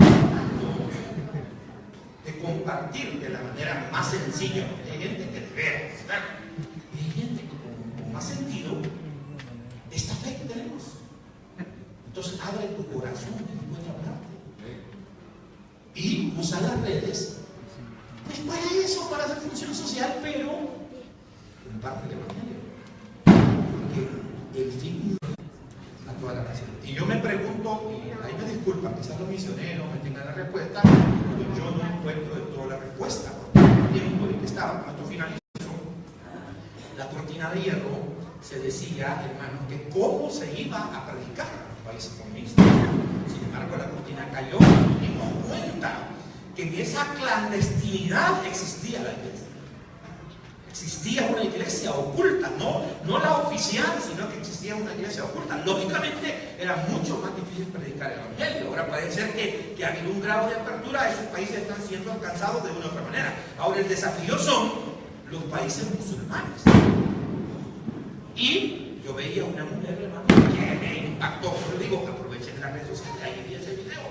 de compartir de la manera más sencilla. Hay gente que de veras, hay gente que con más sentido esta fe que tenemos. Entonces abre tu corazón y puede hablarte. Y usa las redes pues para eso, para hacer función social, pero comparte el evangelio. Porque el fin a toda la nación. Y yo me pregunto, y ahí me disculpan, quizás los misioneros me tengan la respuesta, pero yo no encuentro de toda la respuesta, porque el tiempo en que estaba, cuando finalizó la cortina de hierro, se decía, hermanos, que cómo se iba a predicar en los países comunistas. Sin embargo, la cortina cayó y nos dimos cuenta que en esa clandestinidad existía la iglesia. Existía una iglesia oculta, no la oficial, sino que existía una iglesia oculta. Lógicamente era mucho más difícil predicar el evangelio. Ahora parece ser que ha habido un grado de apertura, esos países están siendo alcanzados de una u otra manera. Ahora el desafío son los países musulmanes. Y yo veía una mujer, hermano, que me impactó. Yo digo, aprovechen las redes sociales, ahí vi ese video.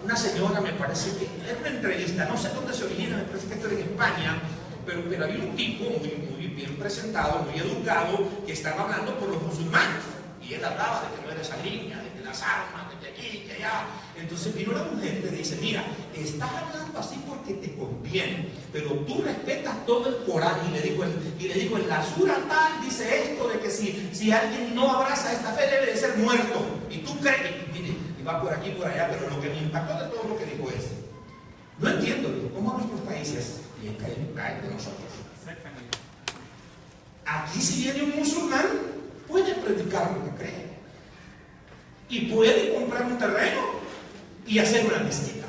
Una señora, me parece que era una entrevista, no sé dónde se origina, me parece que esto era en España, pero había un tipo muy bien presentado, muy educado, que estaba hablando por los musulmanes. Y él hablaba de que no era esa línea, de que las armas, de que aquí, que allá. Entonces vino la mujer y le dice, mira, estás hablando así porque te conviene, pero tú respetas todo el Corán. Y le dijo, en la sura tal dice esto, de que si alguien no abraza esta fe debe de ser muerto. Y tú crees, y va por aquí, por allá, pero lo que me impactó de todo lo que dijo es, no entiendo, ¿cómo a nuestros países bien caen de nosotros? Aquí si viene un musulmán, puede predicar lo que cree. Y puede comprar un terreno y hacer una mezquita.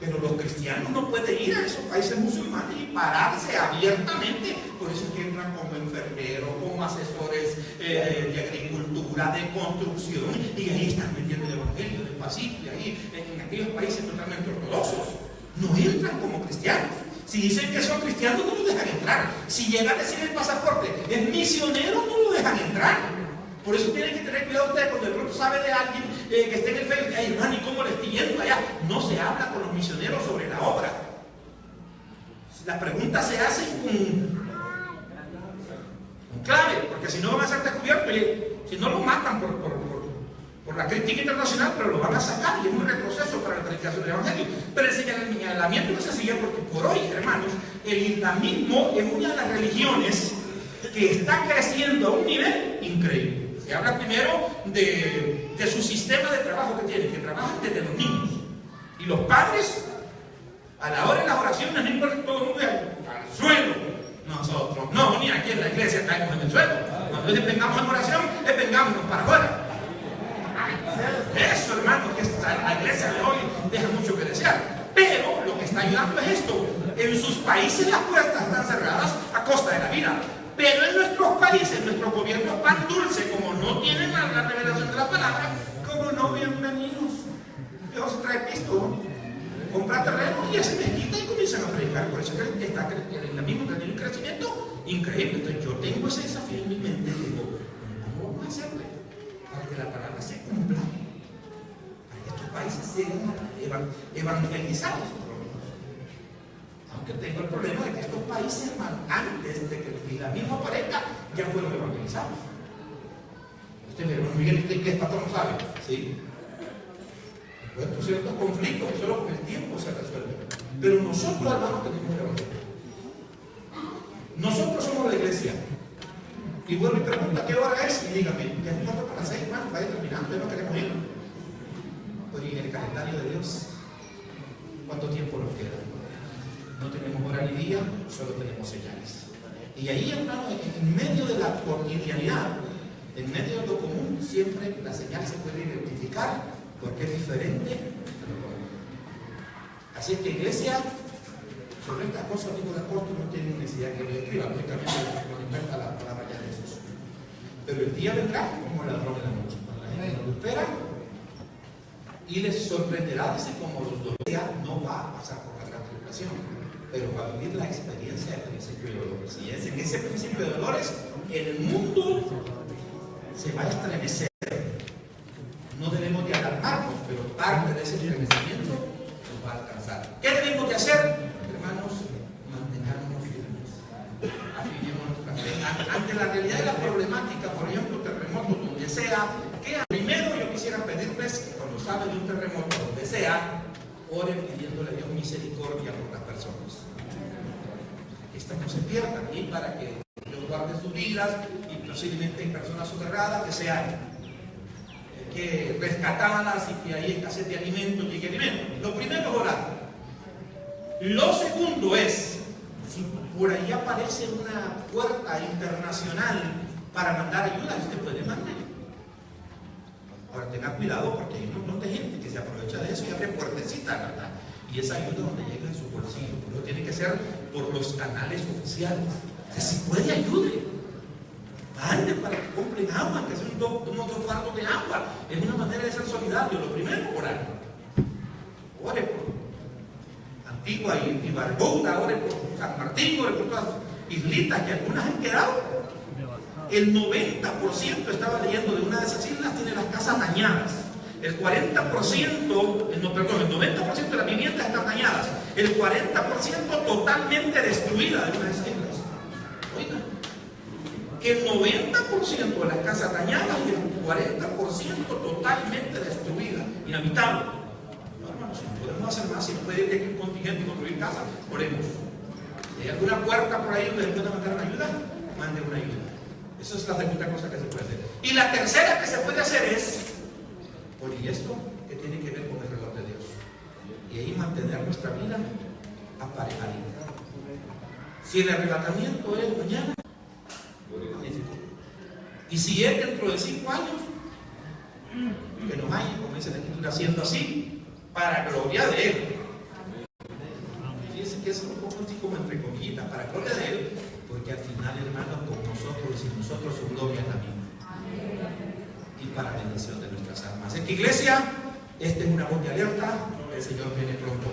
Pero los cristianos no pueden ir a esos países musulmanes y pararse abiertamente. Por eso es que entran como enfermeros, como asesores de agricultura, de construcción, y ahí están metiendo el evangelio despacito, y ahí en aquellos países totalmente ortodoxos. No entran como cristianos. Si dicen que son cristianos, no los dejan entrar. Si llega a decir el pasaporte, es misionero, no lo dejan entrar. Por eso tienen que tener cuidado ustedes cuando de pronto sabe de alguien que esté en el Facebook. Ay, hermano, ¿y cómo le estoy yendo allá? No se habla con los misioneros sobre la obra. Las preguntas se hacen con clave, porque si no van a ser descubiertos, si no lo matan por la crítica internacional, pero lo van a sacar y es un retroceso para la predicación del evangelio. Pero el señalamiento no se sigue porque por hoy, hermanos, el islamismo es una de las religiones que está creciendo a un nivel increíble. Se habla primero de su sistema de trabajo que tienen, que trabajan desde los niños. Y los padres, a la hora de las oraciones, no importa que todo el mundo al suelo. Nosotros no, ni aquí en la iglesia caemos en el suelo. Cuando vengamos en oración, vengámonos para afuera. Eso, hermano, que la iglesia de hoy deja mucho que decir. apreciar. Pero lo que está ayudando es esto. En sus países las puertas están cerradas a costa de la vida. Pero en nuestros países, nuestros gobiernos pan dulce, como no tienen la revelación de la palabra, como no, bienvenidos. Luego se trae pisto, compra terreno y hace mezquita y comienzan a predicar. Por eso que está el mismo teniendo un crecimiento increíble. Entonces yo tengo ese desafío en mi mente y digo, ¿cómo vamos a hacerle para que la palabra se cumpla? Para que estos países sean evangelizados. Aunque tengo el problema de que estos países, antes de que la misma aparezca, ya fueron evangelizados. Usted me hermano Miguel, ¿usted qué es pastor? No sabe. Sí. Pues ciertos conflictos que solo con el tiempo se resuelven. Pero nosotros, hermanos, tenemos el evangelio. Nosotros somos la iglesia. Y vuelvo y pregunta, ¿qué hora es? Y dígame, ya es 4 para las 6, hermano, vaya terminando, ya no queremos ir. Pues en el calendario de Dios, ¿cuánto tiempo nos queda? No tenemos hora ni día, solo tenemos señales. Y ahí, hermano, en medio de la cotidianidad, en medio de lo común, siempre la señal se puede identificar porque es diferente de lo común. Así es que, iglesia, sobre estas cosas, digo, el apóstol no tiene necesidad que lo escriba, lógicamente lo inventa la palabra ya de Jesús. Pero el día vendrá como el ladrón de la noche, cuando la gente no lo espera y les sorprenderá, dice, como los dolores. No va a pasar por la gran tribulación, pero va a vivir la experiencia del principio de dolores. Y es en ese principio de dolores el mundo se va a estremecer. No debemos de alarmarnos, pero parte de ese estremecimiento nos va a alcanzar. ¿Qué debemos de hacer? Hermanos, mantengámonos firmes. Afirmemos nuestra fe. Ante la realidad de la problemática, por ejemplo, terremotos, donde sea, que primero yo quisiera pedirles que cuando salgan de un terremoto, donde sea, oren pidiéndole a Dios misericordia por las personas. Que estas no se pierdan y para que Dios guarde sus vidas y posiblemente en personas soterradas que sean que rescatadas y que hay escasez de alimentos y que alimentos. Lo primero es orar. Lo segundo es, si por ahí aparece una puerta internacional para mandar ayuda, usted puede mandar. Ahora tenga cuidado porque hay un montón de gente que se aprovecha de eso y abre puertecitas, ¿verdad? Y esa ayuda donde llega en su bolsillo, pero tiene que ser por los canales oficiales. O sea, si puede, ayude. Mande para que compren agua, que es unos 2 fardos de agua. Es una manera de ser solidario. Lo primero, orar. Ore por Antigua y Barbuda, ore por San Martín, ore por todas las islitas que algunas han quedado. El 90%, estaba leyendo, de una de esas islas tiene las casas dañadas. El 40%, el 90% de las viviendas están dañadas. El 40% totalmente destruida de una de esas islas. Oiga, el 90% de las casas dañadas y el 40% totalmente destruida, inhabitable. No, hermanos, si podemos hacer más, si no puede ir de aquí un contingente y construir casas, oremos. Si hay alguna puerta por ahí donde le puedan mandar una ayuda, mande una ayuda. Esa es la segunda cosa que se puede hacer. Y la tercera que se puede hacer es, y esto que tiene que ver con el reloj de Dios. Y ahí mantener nuestra vida aparejadita. Si el arrebatamiento es mañana, magnífico. Y si es dentro de 5 años, que nos haya, como dice la Escritura, haciendo así, para gloria de Él. Fíjense que es un poco así como entre comillitas, para gloria de Él, porque al final, hermanos, con nosotros y sin nosotros su gloria también. Y para bendición de nuestras almas. Así que, iglesia, esta es una voz de alerta. El Señor viene pronto.